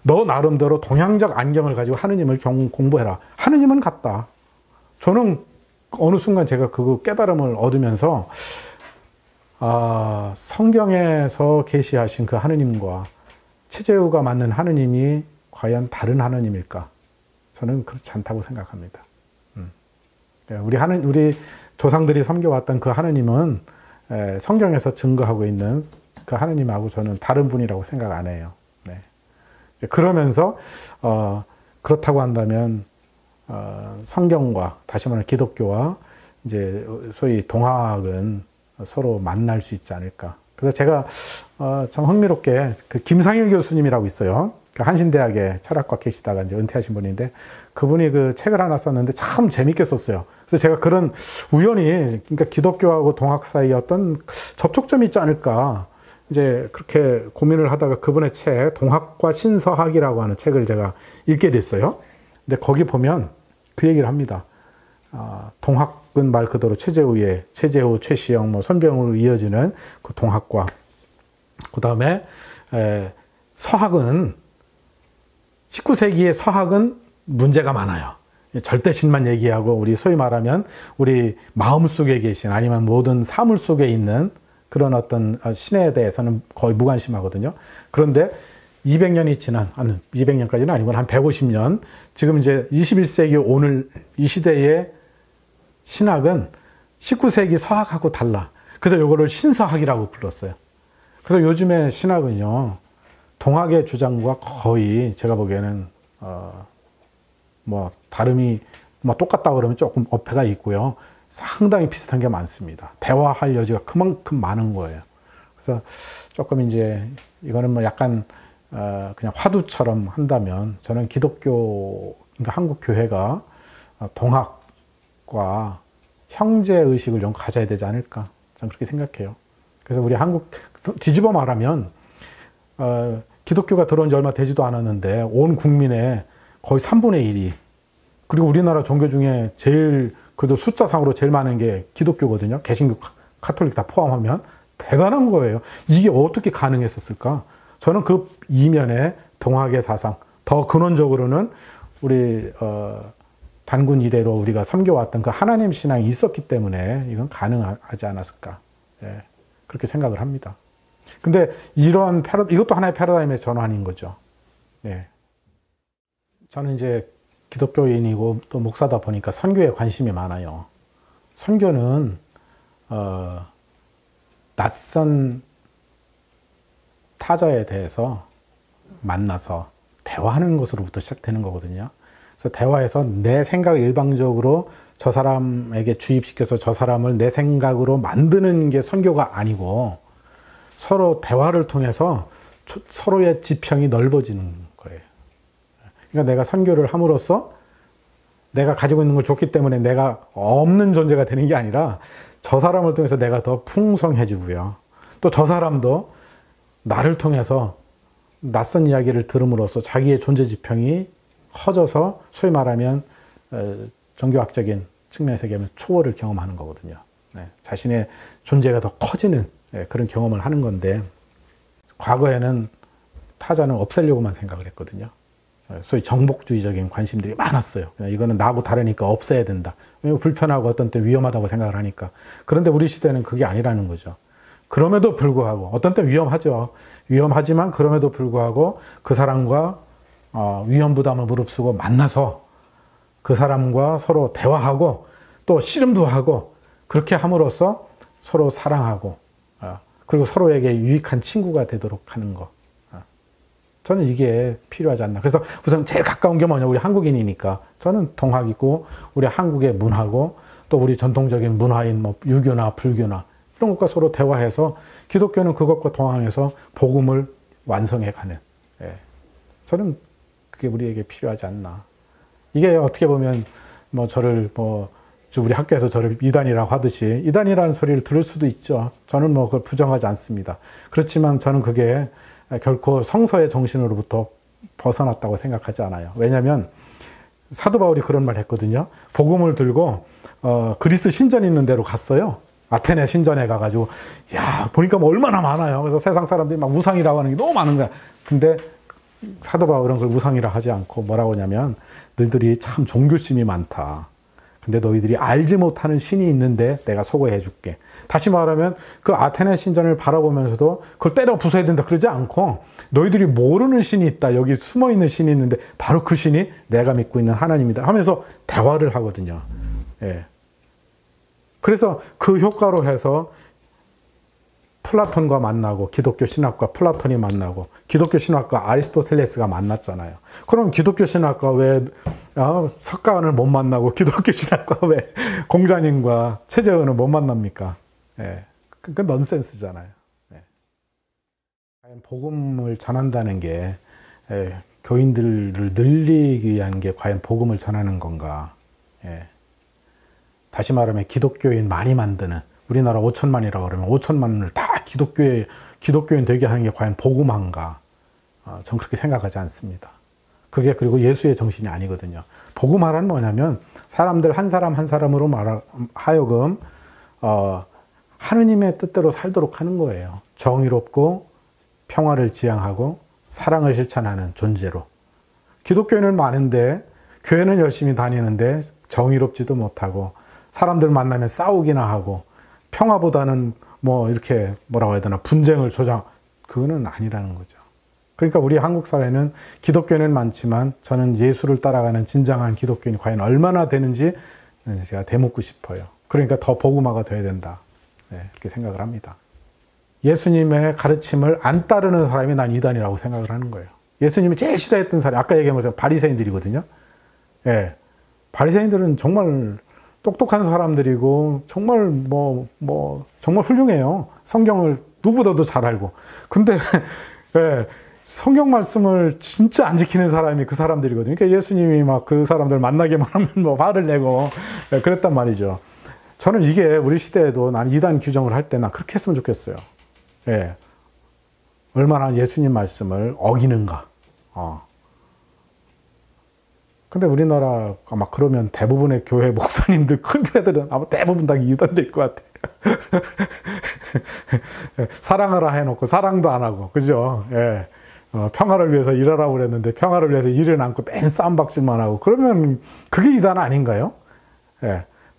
너 나름대로 동양적 안경을 가지고 하느님을 공부해라. 하느님은 같다. 저는 어느 순간 제가 그 깨달음을 얻으면서 성경에서 계시하신 그 하느님과 최재우가 만난 하느님이 과연 다른 하느님일까? 저는 그렇지 않다고 생각합니다. 우리 조상들이 섬겨왔던 그 하느님은 성경에서 증거하고 있는 그 하느님하고 저는 다른 분이라고 생각 안 해요. 네. 그러면서 그렇다고 한다면 성경과, 다시 말하면 기독교와 이제 소위 동학은 서로 만날 수 있지 않을까. 그래서 제가 참 흥미롭게 그 김상일 교수님이라고 있어요. 그 한신대학에 철학과 계시다가 이제 은퇴하신 분인데, 그분이 그 책을 하나 썼는데 참 재밌게 썼어요. 그래서 제가 그런 우연히, 그러니까 기독교하고 동학 사이에 어떤 접촉점이 있지 않을까, 이제 그렇게 고민을 하다가 그분의 책, 동학과 신서학이라고 하는 책을 제가 읽게 됐어요. 근데 거기 보면 그 얘기를 합니다. 동학은 말 그대로 최재우, 최시영, 손병으로 이어지는 그 동학과, 그 다음에 서학은 19세기의 서학은 문제가 많아요. 절대신만 얘기하고, 우리 소위 말하면 우리 마음속에 계신, 아니면 모든 사물 속에 있는 그런 어떤 신에 대해서는 거의 무관심하거든요. 그런데 200년이 지난, 아니 200년까지는 아니고 한 150년, 지금 이제 21세기 오늘 이 시대의 신학은 19세기 서학하고 달라. 그래서 이거를 신서학이라고 불렀어요. 그래서 요즘의 신학은요, 동학의 주장과 거의 제가 보기에는 다름이 똑같다 그러면 조금 어폐가 있고요. 상당히 비슷한 게 많습니다. 대화할 여지가 그만큼 많은 거예요. 그래서 조금 이제 이거는 약간 그냥 화두처럼 한다면, 저는 기독교, 그러니까 한국 교회가 동학과 형제 의식을 좀 가져야 되지 않을까, 저는 그렇게 생각해요. 그래서 우리 한국 뒤집어 말하면 기독교가 들어온 지 얼마 되지도 않았는데 온 국민의 거의 3분의 1이, 그리고 우리나라 종교 중에 제일 그래도 숫자상으로 제일 많은 게 기독교거든요. 개신교, 카톨릭 다 포함하면 대단한 거예요. 이게 어떻게 가능했었을까? 저는 그 이면에 동학의 사상, 더 근원적으로는 우리 단군 이래로 우리가 섬겨왔던 그 하나님 신앙이 있었기 때문에 이건 가능하지 않았을까, 그렇게 생각을 합니다. 근데 이것도 하나의 패러다임의 전환인 거죠. 네. 저는 이제 기독교인이고 또 목사다 보니까 선교에 관심이 많아요. 선교는 낯선 타자에 대해서 만나서 대화하는 것으로부터 시작되는 거거든요. 그래서 대화에서 내 생각을 일방적으로 저 사람에게 주입시켜서 저 사람을 내 생각으로 만드는 게 선교가 아니고, 서로 대화를 통해서 서로의 지평이 넓어지는 거예요. 그러니까 내가 선교를 함으로써 내가 가지고 있는 걸 줬기 때문에 내가 없는 존재가 되는 게 아니라, 저 사람을 통해서 내가 더 풍성해지고요. 또 저 사람도 나를 통해서 낯선 이야기를 들음으로써 자기의 존재 지평이 커져서 소위 말하면 종교학적인 측면에서 얘기하면 초월을 경험하는 거거든요. 자신의 존재가 더 커지는 그런 경험을 하는 건데, 과거에는 타자는 없애려고만 생각을 했거든요. 소위 정복주의적인 관심들이 많았어요. 이거는 나하고 다르니까 없애야 된다. 왜냐면 불편하고 어떤 때 위험하다고 생각을 하니까. 그런데 우리 시대는 그게 아니라는 거죠. 그럼에도 불구하고, 어떤 때 위험하죠. 위험하지만 그럼에도 불구하고 그 사람과 위험 부담을 무릅쓰고 만나서 그 사람과 서로 대화하고, 또 씨름도 하고 그렇게 함으로써 서로 사랑하고 그리고 서로에게 유익한 친구가 되도록 하는 것. 저는 이게 필요하지 않나. 그래서 우선 제일 가까운 게 뭐냐. 우리 한국인이니까 저는 동학이고 우리 한국의 문화고 또 우리 전통적인 문화인 뭐 유교나 불교나 이런 것과 서로 대화해서 기독교는 그것과 동행해서 복음을 완성해가는. 저는 그게 우리에게 필요하지 않나. 이게 어떻게 보면 뭐 저를 뭐 우리 학교에서 저를 이단이라고 하듯이 이단이라는 소리를 들을 수도 있죠. 저는 뭐 그걸 부정하지 않습니다. 그렇지만 저는 그게 결코 성서의 정신으로부터 벗어났다고 생각하지 않아요. 왜냐하면 사도 바울이 그런 말 했거든요. 복음을 들고 그리스 신전 있는 데로 갔어요. 아테네 신전에 가가지고 야 보니까 뭐 얼마나 많아요. 그래서 세상 사람들이 막 우상이라고 하는 게 너무 많은 거야. 근데 사도 바울은 그걸 우상이라 하지 않고 뭐라고 하냐면 너희들이 참 종교심이 많다. 근데 너희들이 알지 못하는 신이 있는데 내가 소개해 줄게. 다시 말하면 그 아테네 신전을 바라보면서도 그걸 때려 부숴야 된다 그러지 않고 너희들이 모르는 신이 있다. 여기 숨어있는 신이 있는데 바로 그 신이 내가 믿고 있는 하나님이다 하면서 대화를 하거든요. 그래서 그 효과로 해서 플라톤과 만나고 기독교 신학과 플라톤이 만나고 기독교 신학과 아리스토텔레스가 만났잖아요. 그럼 기독교 신학과 왜 석가모니를 못 만나고 기독교 신학과 왜 공자님과 최재원은 못 만납니까? 그건 넌센스잖아요. 복음을 전한다는 게 교인들을 늘리기 위한 게 과연 복음을 전하는 건가? 다시 말하면 기독교인 많이 만드는 우리나라 5천만이라고 그러면 5천만을 다 기독교인 되게 하는 게 과연 복음한가? 전 그렇게 생각하지 않습니다. 그게 그리고 예수의 정신이 아니거든요. 복음하라는 뭐냐면 사람들 한 사람 한 사람으로 하여금 하느님의 뜻대로 살도록 하는 거예요. 정의롭고 평화를 지향하고 사랑을 실천하는 존재로. 기독교인은 많은데 교회는 열심히 다니는데 정의롭지도 못하고 사람들 만나면 싸우기나 하고 평화보다는 뭐 이렇게 뭐라고 해야 되나 분쟁을 그거는 아니라는 거죠. 그러니까 우리 한국 사회는 기독교인은 많지만 저는 예수를 따라가는 진정한 기독교인이 과연 얼마나 되는지 제가 되묻고 싶어요. 그러니까 더 복음화가 돼야 된다. 그렇게 생각을 합니다. 예수님의 가르침을 안 따르는 사람이 난 이단이라고 생각을 하는 거예요. 예수님이 제일 싫어했던 사람, 아까 얘기한 것처럼 바리새인들이거든요. 바리새인들은 정말 똑똑한 사람들이고 정말 정말 훌륭해요. 성경을 누구보다도 잘 알고. 근데 성경 말씀을 진짜 안 지키는 사람이 그 사람들이거든요. 그러니까 예수님이 막 그 사람들 만나기만 하면 뭐 화를 내고 그랬단 말이죠. 저는 이게 우리 시대에도 난 이단 규정을 할 때 난 그렇게 했으면 좋겠어요. 얼마나 예수님 말씀을 어기는가. 근데 우리나라가 막 그러면 대부분의 교회 목사님들, 큰 교회들은 아마 대부분 다 이단될 것 같아요. 사랑하라 해놓고 사랑도 안 하고, 그죠? 평화를 위해서 일하라고 그랬는데 평화를 위해서 일은 않고 맨 싸움박질만 하고, 그러면 그게 이단 아닌가요?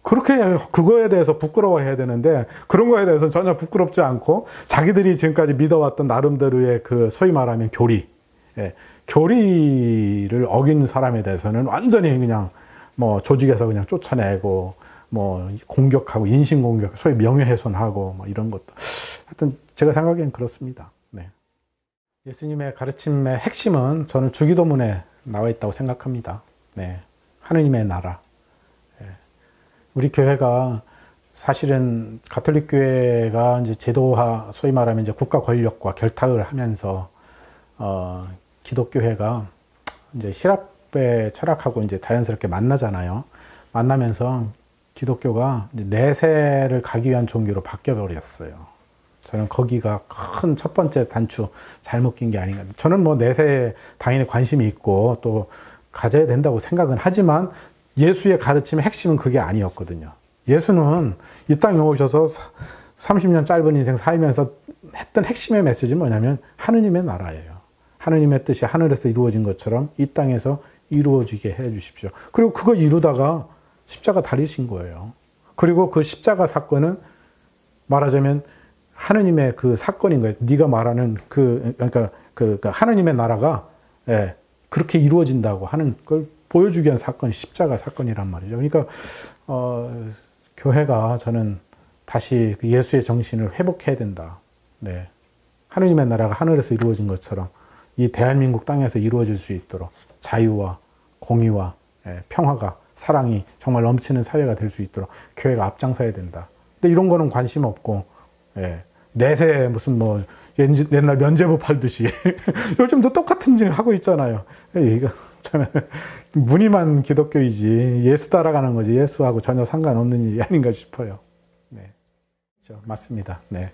그렇게 그거에 대해서 부끄러워해야 되는데 그런 거에 대해서는 전혀 부끄럽지 않고 자기들이 지금까지 믿어왔던 나름대로의 그 소위 말하면 교리를 어긴 사람에 대해서는 완전히 그냥 뭐 조직에서 그냥 쫓아내고 뭐 공격하고 인신공격, 소위 명예훼손하고 뭐 이런 것도 하여튼 제가 생각엔 그렇습니다. 예수님의 가르침의 핵심은 저는 주기도문에 나와 있다고 생각합니다. 하느님의 나라. 우리 교회가 사실은 가톨릭 교회가 이제 제도화, 소위 말하면 이제 국가 권력과 결탁을 하면서 기독교회가 이제 실합에 철학하고 이제 자연스럽게 만나잖아요. 만나면서 기독교가 이제 내세를 가기 위한 종교로 바뀌어 버렸어요. 저는 거기가 큰 첫 번째 단추 잘못 낀 게 아닌가. 저는 뭐 내세에 당연히 관심이 있고 또 가져야 된다고 생각은 하지만 예수의 가르침의 핵심은 그게 아니었거든요. 예수는 이 땅에 오셔서 30년 짧은 인생 살면서 했던 핵심의 메시지는 뭐냐면 하느님의 나라예요. 하느님의 뜻이 하늘에서 이루어진 것처럼 이 땅에서 이루어지게 해 주십시오. 그리고 그거 이루다가 십자가 달리신 거예요. 그리고 그 십자가 사건은 말하자면 하느님의 그 사건인 거예요. 네가 말하는 그러니까 하느님의 나라가 그렇게 이루어진다고 하는 걸 보여주기 위한 사건이 십자가 사건이란 말이죠. 그러니까 교회가 저는 다시 그 예수의 정신을 회복해야 된다. 네. 하느님의 나라가 하늘에서 이루어진 것처럼 이 대한민국 땅에서 이루어질 수 있도록 자유와 공의와 평화가 사랑이 정말 넘치는 사회가 될 수 있도록 교회가 앞장서야 된다. 근데 이런 거는 관심 없고 내세 무슨 뭐 옛날 면죄부 팔듯이 요즘도 똑같은 짓을 하고 있잖아요. 이거 저는 무늬만 기독교이지 예수 따라가는 거지 예수하고 전혀 상관없는 일이 아닌가 싶어요. 네, 그렇죠. 맞습니다. 네,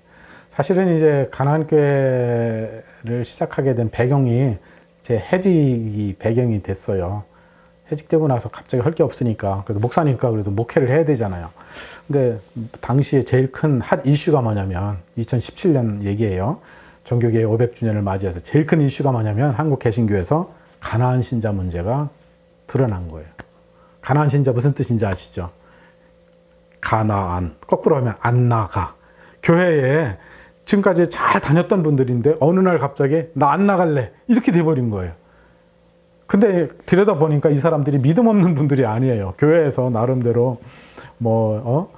사실은 이제 가나안교회를 시작하게 된 배경이 제 해직이 배경이 됐어요. 해직되고 나서 갑자기 할 게 없으니까 그래도 목사니까 그래도 목회를 해야 되잖아요. 근데 당시에 제일 큰 핫 이슈가 뭐냐면 2017년 얘기예요. 종교개혁 500주년을 맞이해서 제일 큰 이슈가 뭐냐면 한국 개신교에서 가나안 신자 문제가 드러난 거예요. 가나안 신자 무슨 뜻인지 아시죠? 가나안, 거꾸로 하면 안 나가. 교회에 지금까지 잘 다녔던 분들인데 어느 날 갑자기 나 안 나갈래 이렇게 돼버린 거예요. 근데 들여다보니까 이 사람들이 믿음 없는 분들이 아니에요. 교회에서 나름대로 뭐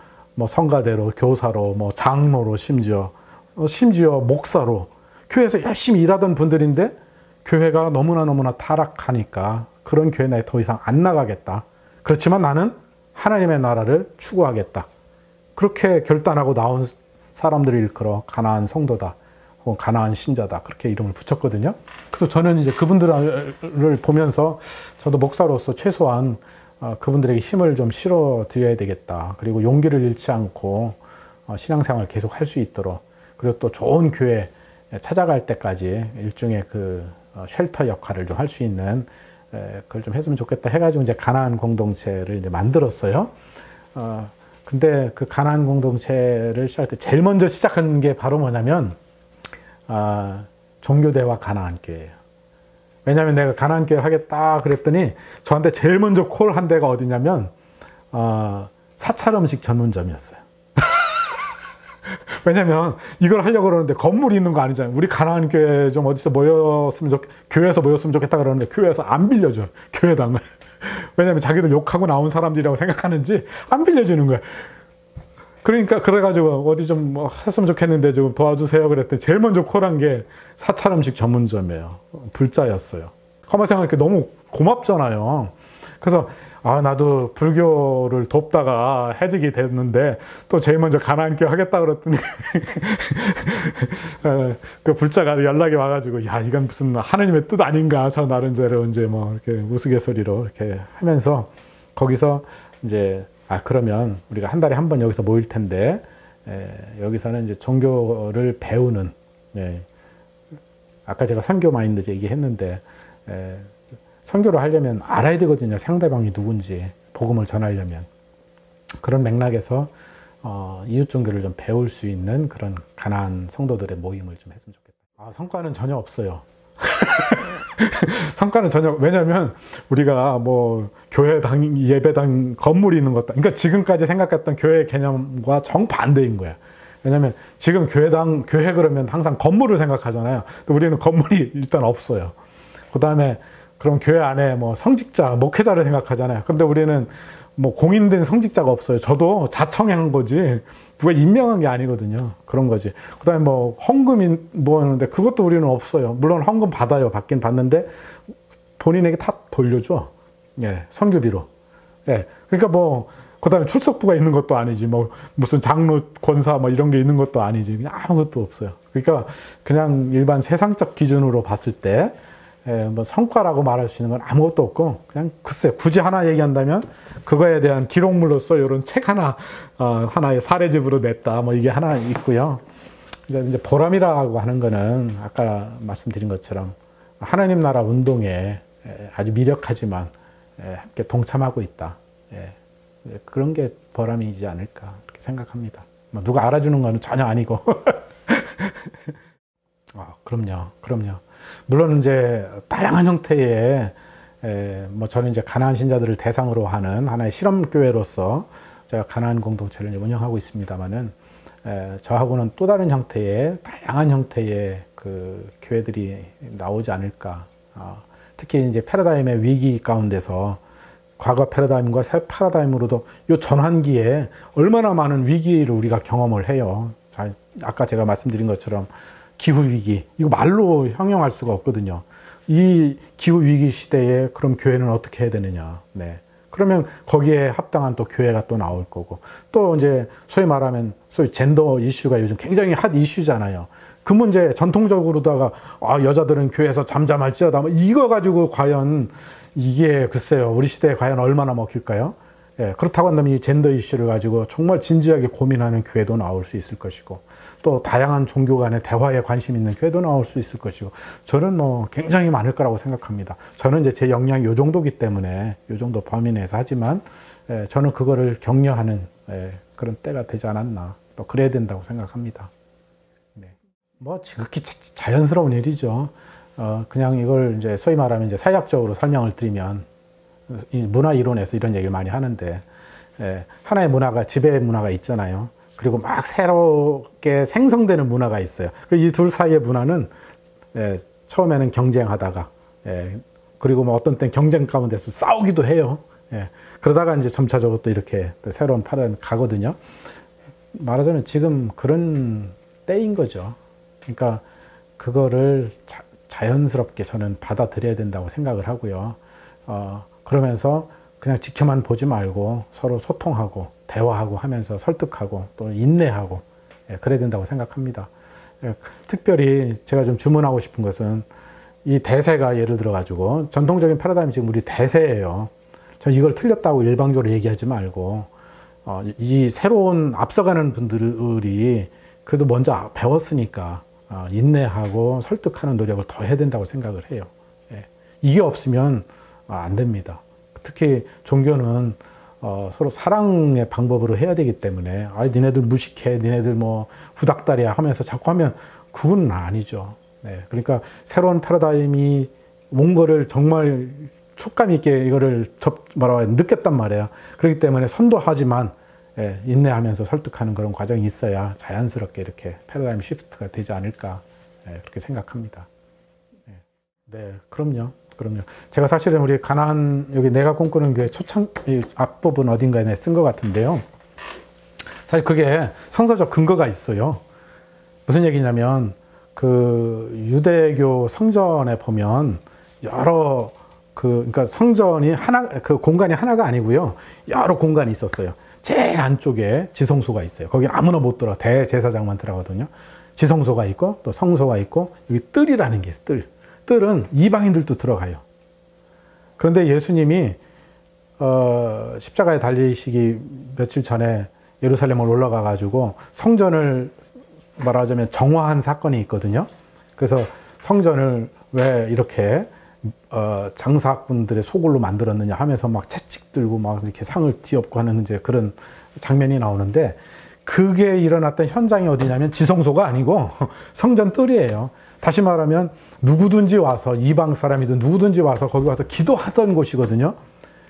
성가대로, 교사로, 뭐 장로로 심지어 목사로 교회에서 열심히 일하던 분들인데 교회가 너무나 타락하니까 그런 교회 나에 더 이상 안 나가겠다. 그렇지만 나는 하나님의 나라를 추구하겠다. 그렇게 결단하고 나온 사람들을 일컬어 가나안 성도다. 혹은 가나안 신자다. 그렇게 이름을 붙였거든요. 그래서 저는 이제 그분들을 보면서 저도 목사로서 최소한 그분들에게 힘을 좀 실어 드려야 되겠다. 그리고 용기를 잃지 않고 신앙생활을 계속 할 수 있도록 그리고 또 좋은 교회 찾아갈 때까지 일종의 그 쉘터 역할을 좀 할 수 있는 그걸 좀 했으면 좋겠다 해가지고 이제 가나안 공동체를 이제 만들었어요. 근데 그 가나안 공동체를 시작할 때 제일 먼저 시작한 게 바로 뭐냐면 종교대화 가나안교회예요. 왜냐하면 내가 가나안교회를 하겠다 그랬더니 저한테 제일 먼저 콜한 데가 어디냐면 사찰 음식 전문점이었어요. 왜냐면 이걸 하려고 그러는데 건물이 있는 거 아니잖아요. 우리 가나안교회 좀 어디서 교회에서 모였으면 좋겠다 그러는데 교회에서 안 빌려줘요. 교회당을. 왜냐면 자기들 욕하고 나온 사람들이라고 생각하는지 안 빌려주는 거예요. 그러니까 그래가지고 어디 좀 뭐 했으면 좋겠는데 좀 도와주세요 그랬더니 제일 먼저 콜한 게 사찰 음식 전문점이에요. 불자였어요. 가만 생각하니까 너무 고맙잖아요. 그래서 나도 불교를 돕다가 해직이 됐는데 또 제일 먼저 가나안교회 하겠다 그랬더니 그 불자가 연락이 와가지고 야 이건 무슨 하나님의 뜻 아닌가 저 나름대로 이제 뭐 이렇게 우스갯소리로 이렇게 하면서 거기서 이제 그러면 우리가 한 달에 한 번 여기서 모일 텐데 여기서는 이제 종교를 배우는 아까 제가 선교 마인드 얘기했는데 선교를 하려면 알아야 되거든요. 상대방이 누군지 복음을 전하려면 그런 맥락에서 이웃 종교를 좀 배울 수 있는 그런 가나안 성도들의 모임을 좀 했으면 좋겠다. 성과는 전혀 없어요. 성과는 전혀 왜냐하면 우리가 뭐 교회당 예배당 건물이 있는 것도 그러니까 지금까지 생각했던 교회 개념과 정반대인 거야. 왜냐하면 지금 교회 그러면 항상 건물을 생각하잖아요. 우리는 건물이 일단 없어요. 그 다음에 그럼 교회 안에 뭐 성직자, 목회자를 생각하잖아요. 그런데 우리는 뭐 공인된 성직자가 없어요. 저도 자청한 거지 누가 임명한 게 아니거든요. 그런 거지. 그 다음에 뭐 헌금이 뭐 하는데 그것도 우리는 없어요. 물론 헌금 받아요. 받긴 받는데 본인에게 다 돌려줘. 선교비로. 그러니까 뭐 그 다음에 출석부가 있는 것도 아니지. 뭐 무슨 장로, 권사 뭐 이런 게 있는 것도 아니지. 그냥 아무것도 없어요. 그러니까 그냥 일반 세상적 기준으로 봤을 때 뭐 성과라고 말할 수 있는 건 아무것도 없고 그냥 글쎄 굳이 하나 얘기한다면 그거에 대한 기록물로서 이런 책 하나의 사례집으로 냈다 뭐 이게 하나 있고요. 이제 보람이라고 하는 거는 아까 말씀드린 것처럼 하나님 나라 운동에 아주 미력하지만 함께 동참하고 있다. 그런 게 보람이지 않을까 그렇게 생각합니다. 뭐 누가 알아주는 건 전혀 아니고. 그럼요. 물론 이제 다양한 형태의 뭐 저는 이제 가나안 신자들을 대상으로 하는 하나의 실험 교회로서 제가 가나안 공동체를 운영하고 있습니다만은 저하고는 또 다른 형태의 다양한 형태의 그 교회들이 나오지 않을까. 특히 이제 패러다임의 위기 가운데서 과거 패러다임과 새 패러다임으로도 이 전환기에 얼마나 많은 위기를 우리가 경험을 해요. 자, 아까 제가 말씀드린 것처럼 기후위기, 이거 말로 형용할 수가 없거든요. 이 기후위기 시대에 그럼 교회는 어떻게 해야 되느냐. 네. 그러면 거기에 합당한 또 교회가 또 나올 거고, 또 이제 소위 말하면 소위 젠더 이슈가 요즘 굉장히 핫 이슈잖아요. 그 문제 전통적으로다가 여자들은 교회에서 잠잠할지어다 뭐 이거 가지고 과연 이게 글쎄요 우리 시대에 과연 얼마나 먹힐까요? 예, 그렇다고 한다면 이 젠더 이슈를 가지고 정말 진지하게 고민하는 교회도 나올 수 있을 것이고, 또 다양한 종교 간의 대화에 관심 있는 교회도 나올 수 있을 것이고, 저는 뭐 굉장히 많을 거라고 생각합니다. 저는 이제 제 역량이 요 정도기 때문에 요 정도 범위 내에서 하지만, 저는 그거를 격려하는 그런 때가 되지 않았나, 또 그래야 된다고 생각합니다. 네. 뭐 지극히 자연스러운 일이죠. 그냥 이걸 이제 소위 말하면 이제 사회학적으로 설명을 드리면, 이 문화 이론에서 이런 얘기를 많이 하는데, 하나의 문화가 지배 문화가 있잖아요. 그리고 막 새롭게 생성되는 문화가 있어요. 이 둘 사이의 문화는 처음에는 경쟁하다가, 그리고 뭐 어떤 땐 경쟁 가운데서 싸우기도 해요. 그러다가 이제 점차적으로 또 이렇게 또 새로운 파라다임이 가거든요. 말하자면 지금 그런 때인 거죠. 그러니까 그거를 자연스럽게 저는 받아들여야 된다고 생각을 하고요. 그러면서 그냥 지켜만 보지 말고 서로 소통하고 대화하고 하면서 설득하고 또 인내하고, 그래야 된다고 생각합니다. 특별히 제가 좀 주문하고 싶은 것은 이 대세가 예를 들어 가지고 전통적인 패러다임이 지금 우리 대세예요. 전 이걸 틀렸다고 일방적으로 얘기하지 말고, 이 새로운 앞서가는 분들이 그래도 먼저 배웠으니까 인내하고 설득하는 노력을 더 해야 된다고 생각을 해요. 이게 없으면 안 됩니다. 특히 종교는 서로 사랑의 방법으로 해야 되기 때문에, 니네들 무식해, 니네들 뭐 후닥다리야 하면서 자꾸 하면 그건 아니죠. 그러니까 새로운 패러다임이 온 거를 정말 촉감 있게 이거를 느꼈단 말이에요. 그렇기 때문에 선도하지만 인내하면서 설득하는 그런 과정이 있어야 자연스럽게 이렇게 패러다임 시프트가 되지 않을까, 그렇게 생각합니다. 네, 그럼요. 제가 사실은 우리 가나안, 여기 내가 꿈꾸는 교회 앞부분 어딘가에 쓴 것 같은데요. 사실 그게 성서적 근거가 있어요. 무슨 얘기냐면, 그 유대교 성전에 보면 그러니까 성전이 그 공간이 하나가 아니고요. 여러 공간이 있었어요. 제일 안쪽에 지성소가 있어요. 거긴 아무나 못 들어가. 대제사장만 들어가거든요. 지성소가 있고, 또 성소가 있고, 여기 뜰이라는 게 있어요. 뜰은 이방인들도 들어가요. 그런데 예수님이 십자가에 달리시기 며칠 전에 예루살렘을 올라가 가지고 성전을 말하자면 정화한 사건이 있거든요. 그래서 성전을 왜 이렇게 장사꾼들의 소굴로 만들었느냐 하면서 막 채찍 들고 막 이렇게 상을 뒤엎고 하는 이제 그런 장면이 나오는데, 그게 일어났던 현장이 어디냐면 지성소가 아니고 성전 뜰이에요. 다시 말하면 누구든지 와서, 이방 사람이든 누구든지 와서 거기 와서 기도하던 곳이거든요.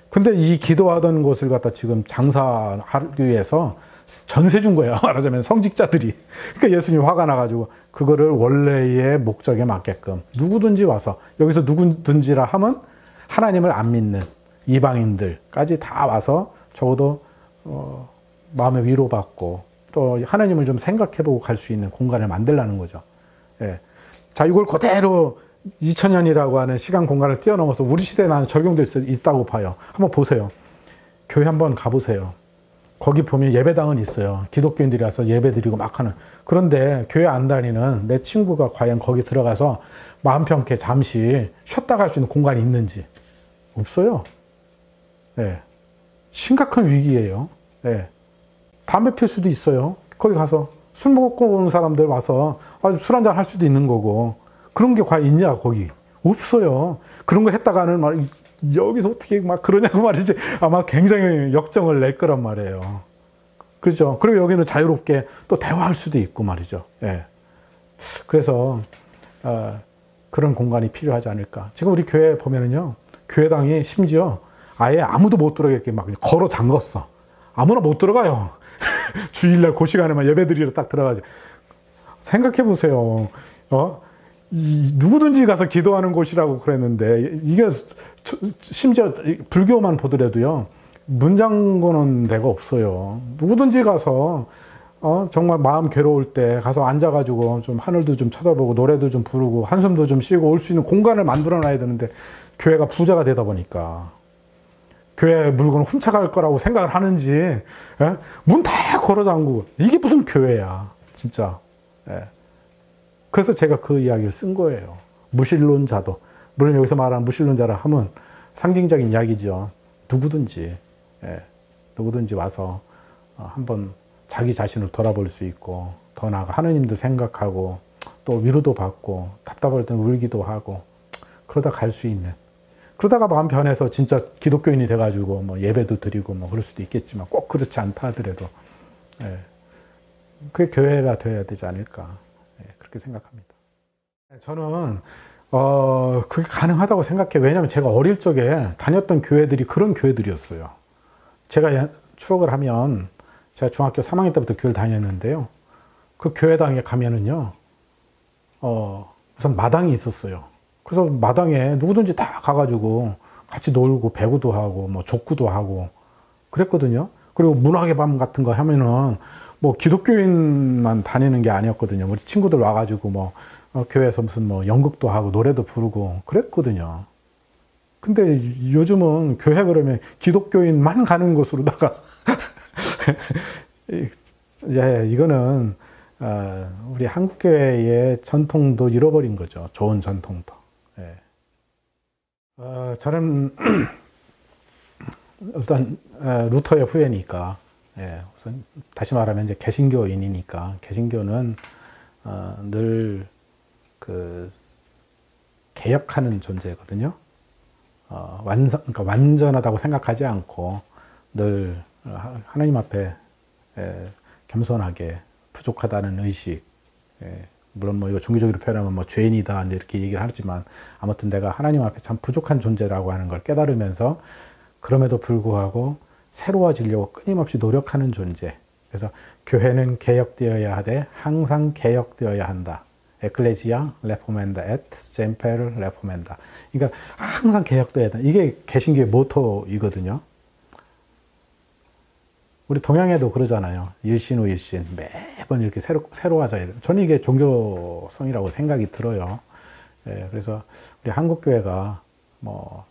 근데 이 기도하던 곳을 갖다 지금 장사하기 위해서 전세 준 거예요. 말하자면 성직자들이. 그러니까 예수님이 화가 나가지고 그거를 원래의 목적에 맞게끔 누구든지 와서, 여기서 누구든지라 하면 하나님을 안 믿는 이방인들까지 다 와서 적어도 마음의 위로받고 또 하나님을 좀 생각해보고 갈 수 있는 공간을 만들라는 거죠. 자, 이걸 그대로 2000년이라고 하는 시간 공간을 뛰어넘어서 우리 시대에 나는 적용될 수 있다고 봐요. 한번 보세요. 교회 한번 가보세요. 거기 보면 예배당은 있어요. 기독교인들이 와서 예배 드리고 막 하는. 그런데 교회 안 다니는 내 친구가 과연 거기 들어가서 마음 편케 잠시 쉬었다 갈 수 있는 공간이 있는지. 없어요. 심각한 위기예요. 담배 필 수도 있어요. 거기 가서 술 먹고 오는 사람들 와서 술 한잔 할 수도 있는 거고, 그런 게 과연 있냐, 거기. 없어요. 그런 거 했다가는 막 여기서 어떻게 막 그러냐고 말이지. 아마 굉장히 역정을 낼 거란 말이에요. 그렇죠. 그리고 여기는 자유롭게 또 대화할 수도 있고 말이죠. 그래서 그런 공간이 필요하지 않을까. 지금 우리 교회 보면은요, 교회당이 심지어 아예 아무도 못 들어가게 막 걸어 잠궜어. 아무나 못 들어가요. 주일날 그 시간에만 예배 드리러 딱 들어가지. 생각해 보세요. 누구든지 가서 기도하는 곳이라고 그랬는데 이게 심지어 불교만 보더라도요. 문 잠그는 데가 없어요. 누구든지 가서 정말 마음 괴로울 때 가서 앉아가지고 좀 하늘도 좀 쳐다보고 노래도 좀 부르고 한숨도 좀 쉬고 올 수 있는 공간을 만들어 놔야 되는데 교회가 부자가 되다 보니까 교회 물건을 훔쳐갈 거라고 생각을 하는지 문 다 걸어 잠그고 이게 무슨 교회야 진짜. 예. 그래서 제가 그 이야기를 쓴 거예요. 무신론자도 물론 여기서 말하는 무신론자라 하면 상징적인 이야기죠. 누구든지 누구든지 와서 한번 자기 자신을 돌아볼 수 있고 더 나아가 하느님도 생각하고 또 위로도 받고 답답할 때는 울기도 하고 그러다 갈 수 있는 그러다가 마음 변해서 진짜 기독교인이 돼가지고 뭐 예배도 드리고 뭐 그럴 수도 있겠지만 꼭 그렇지 않다 하더라도 그게 교회가 되어야 되지 않을까 그렇게 생각합니다. 저는 그게 가능하다고 생각해요. 왜냐하면 제가 어릴 적에 다녔던 교회들이 그런 교회들이었어요. 제가 추억을 하면 제가 중학교 3학년 때부터 교회를 다녔는데요. 그 교회당에 가면은요, 우선 마당이 있었어요. 그래서 마당에 누구든지 다 가가지고 같이 놀고 배구도 하고 뭐 족구도 하고 그랬거든요. 그리고 문학의 밤 같은 거 하면은 뭐 기독교인만 다니는 게 아니었거든요. 우리 친구들 와가지고 뭐 교회에서 무슨 뭐 연극도 하고 노래도 부르고 그랬거든요. 근데 요즘은 교회 그러면 기독교인만 가는 곳으로다가 이거는 우리 한국교회의 전통도 잃어버린 거죠. 좋은 전통도. 저는 일단 루터의 후예니까 우선 다시 말하면 이제 개신교인이니까 개신교는 늘 그 개혁하는 존재거든요. 그러니까 완전하다고 생각하지 않고 늘 하나님 앞에 겸손하게 부족하다는 의식. 물론 뭐 이거 종교적으로 표현하면 뭐 죄인이다 이렇게 얘기를 하지만 아무튼 내가 하나님 앞에 참 부족한 존재라고 하는 걸 깨달으면서 그럼에도 불구하고 새로워지려고 끊임없이 노력하는 존재. 그래서 교회는 개혁되어야 하되 항상 개혁되어야 한다. 에클레시아 레포멘다 et semper reformanda. 그러니까 항상 개혁되어야 한다. 이게 개신교의 모토이거든요. 우리 동양에도 그러잖아요. 일신 후 일신. 매번 이렇게 새로워져야 돼. 저는 이게 종교성이라고 생각이 들어요. 그래서 우리 한국교회가 뭐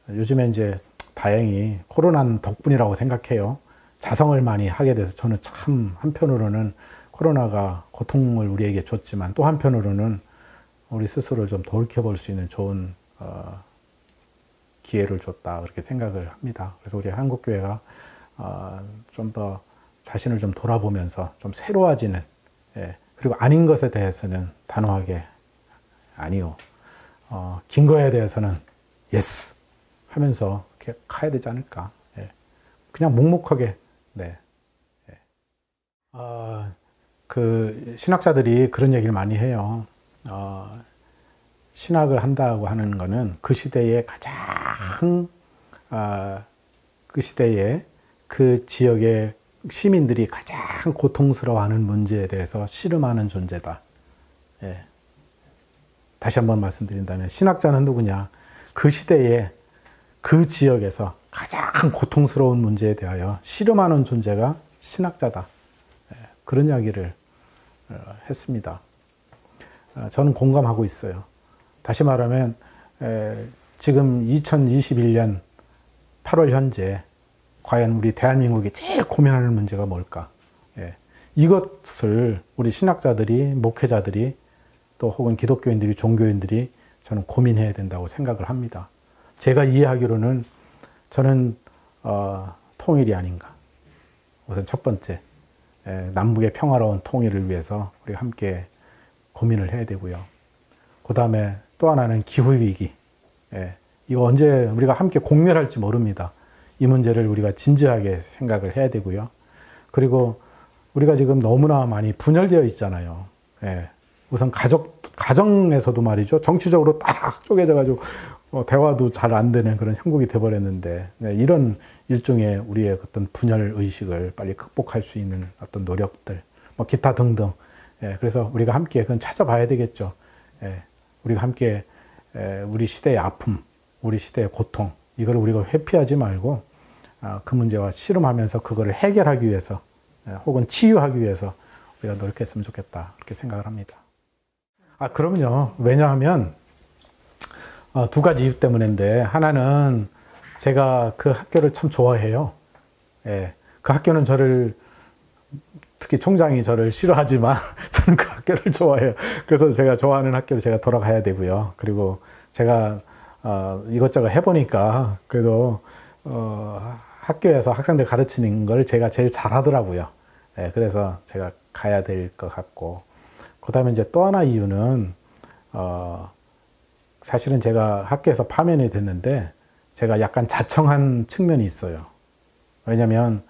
요즘에 이제 다행히 코로나 덕분이라고 생각해요. 자성을 많이 하게 돼서 저는 참 한편으로는 코로나가 고통을 우리에게 줬지만 또 한편으로는 우리 스스로를 좀 돌이켜볼 수 있는 좋은 기회를 줬다 그렇게 생각을 합니다. 그래서 우리 한국교회가 좀 더 자신을 좀 돌아보면서 좀 새로워지는 그리고 아닌 것에 대해서는 단호하게 아니요 긴 거에 대해서는 예스 하면서 이렇게 가야 되지 않을까. 그냥 묵묵하게 그 신학자들이 그런 얘기를 많이 해요. 신학을 한다고 하는 거는 그 시대에 가장 그 시대에 그 지역의 시민들이 가장 고통스러워하는 문제에 대해서 씨름하는 존재다. 다시 한번 말씀드린다면 신학자는 누구냐? 그 시대에 그 지역에서 가장 고통스러운 문제에 대하여 씨름하는 존재가 신학자다. 그런 이야기를 했습니다. 저는 공감하고 있어요. 다시 말하면 지금 2021년 8월 현재 과연 우리 대한민국이 제일 고민하는 문제가 뭘까? 이것을 우리 신학자들이, 목회자들이 또 혹은 기독교인들이, 종교인들이 저는 고민해야 된다고 생각을 합니다. 제가 이해하기로는 저는 통일이 아닌가. 우선 첫 번째, 남북의 평화로운 통일을 위해서 우리가 함께 고민을 해야 되고요. 그 다음에 또 하나는 기후위기. 이거 언제 우리가 함께 공멸할지 모릅니다. 이 문제를 우리가 진지하게 생각을 해야 되고요. 그리고 우리가 지금 너무나 많이 분열되어 있잖아요. 우선 가정에서도 말이죠. 정치적으로 딱 쪼개져가지고 대화도 잘 안 되는 그런 형국이 돼버렸는데 이런 일종의 우리의 어떤 분열 의식을 빨리 극복할 수 있는 어떤 노력들, 뭐 기타 등등. 그래서 우리가 함께 그건 찾아봐야 되겠죠. 우리가 함께 우리 시대의 아픔, 우리 시대의 고통, 이걸 우리가 회피하지 말고 그 문제와 씨름하면서 그거를 해결하기 위해서 혹은 치유하기 위해서 우리가 노력했으면 좋겠다, 그렇게 생각을 합니다. 그럼요. 왜냐하면 두 가지 이유 때문인데, 하나는 제가 그 학교를 참 좋아해요. 그 학교는 저를, 특히 총장이 저를 싫어하지만 저는 그 학교를 좋아해요. 그래서 제가 좋아하는 학교를 제가 돌아가야 되고요. 그리고 제가 이것저것 해보니까 그래도 학교에서 학생들 가르치는 걸 제가 제일 잘하더라고요. 그래서 제가 가야 될 것 같고, 그 다음에 이제 또 하나 이유는 사실은 제가 학교에서 파면이 됐는데 제가 약간 자청한 측면이 있어요. 왜냐면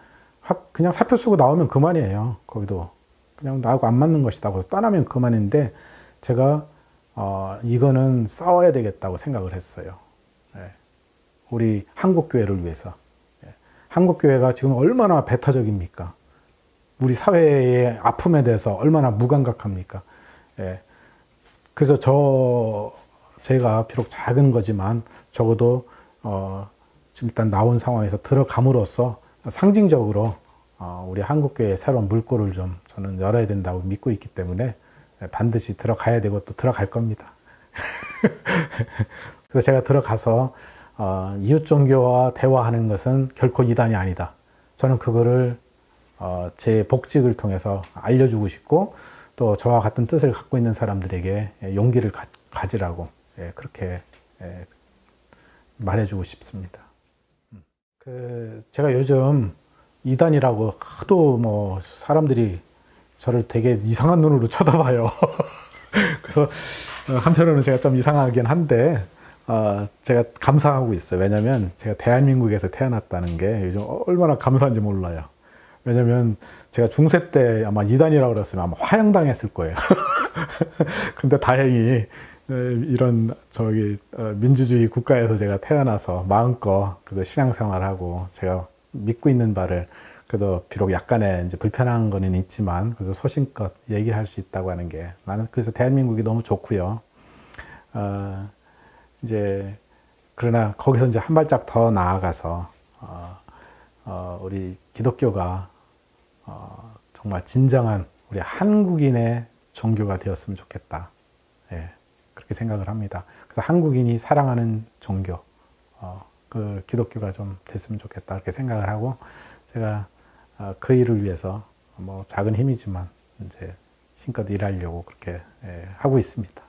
그냥 사표 쓰고 나오면 그만이에요. 거기도 그냥 나하고 안 맞는 것이다 하고 떠나면 그만인데, 제가 이거는 싸워야 되겠다고 생각을 했어요. 우리 한국교회를 위해서. 한국교회가 지금 얼마나 배타적입니까? 우리 사회의 아픔에 대해서 얼마나 무감각합니까? 그래서 제가 비록 작은 거지만 적어도 지금 일단 나온 상황에서 들어감으로써 상징적으로 우리 한국교회의 새로운 물꼬를 좀 저는 열어야 된다고 믿고 있기 때문에 반드시 들어가야 되고 또 들어갈 겁니다. 그래서 제가 들어가서 이웃 종교와 대화하는 것은 결코 이단이 아니다. 저는 그거를 제 복직을 통해서 알려주고 싶고, 또 저와 같은 뜻을 갖고 있는 사람들에게 용기를 가지라고 그렇게 말해주고 싶습니다. 제가 요즘 이단이라고 하도 뭐 사람들이 저를 되게 이상한 눈으로 쳐다봐요. 그래서 한편으로는 제가 좀 이상하긴 한데 제가 감사하고 있어요. 왜냐면 제가 대한민국에서 태어났다는 게 요즘 얼마나 감사한지 몰라요. 왜냐면 제가 중세 때 아마 이단이라고 그랬으면 아마 화형당했을 거예요. 근데 다행히 이런 민주주의 국가에서 제가 태어나서 마음껏 그래도 신앙생활하고 제가 믿고 있는 바를 그래도 비록 약간의 이제 불편한 거는 있지만 그래도 소신껏 얘기할 수 있다고 하는 게, 나는 그래서 대한민국이 너무 좋고요. 이제 그러나 거기서 이제 한 발짝 더 나아가서 우리 기독교가 정말 진정한 우리 한국인의 종교가 되었으면 좋겠다. 그렇게 생각을 합니다. 그래서 한국인이 사랑하는 종교, 그 기독교가 좀 됐으면 좋겠다, 그렇게 생각을 하고, 제가 그 일을 위해서 뭐 작은 힘이지만 이제 힘껏 일하려고 그렇게 하고 있습니다.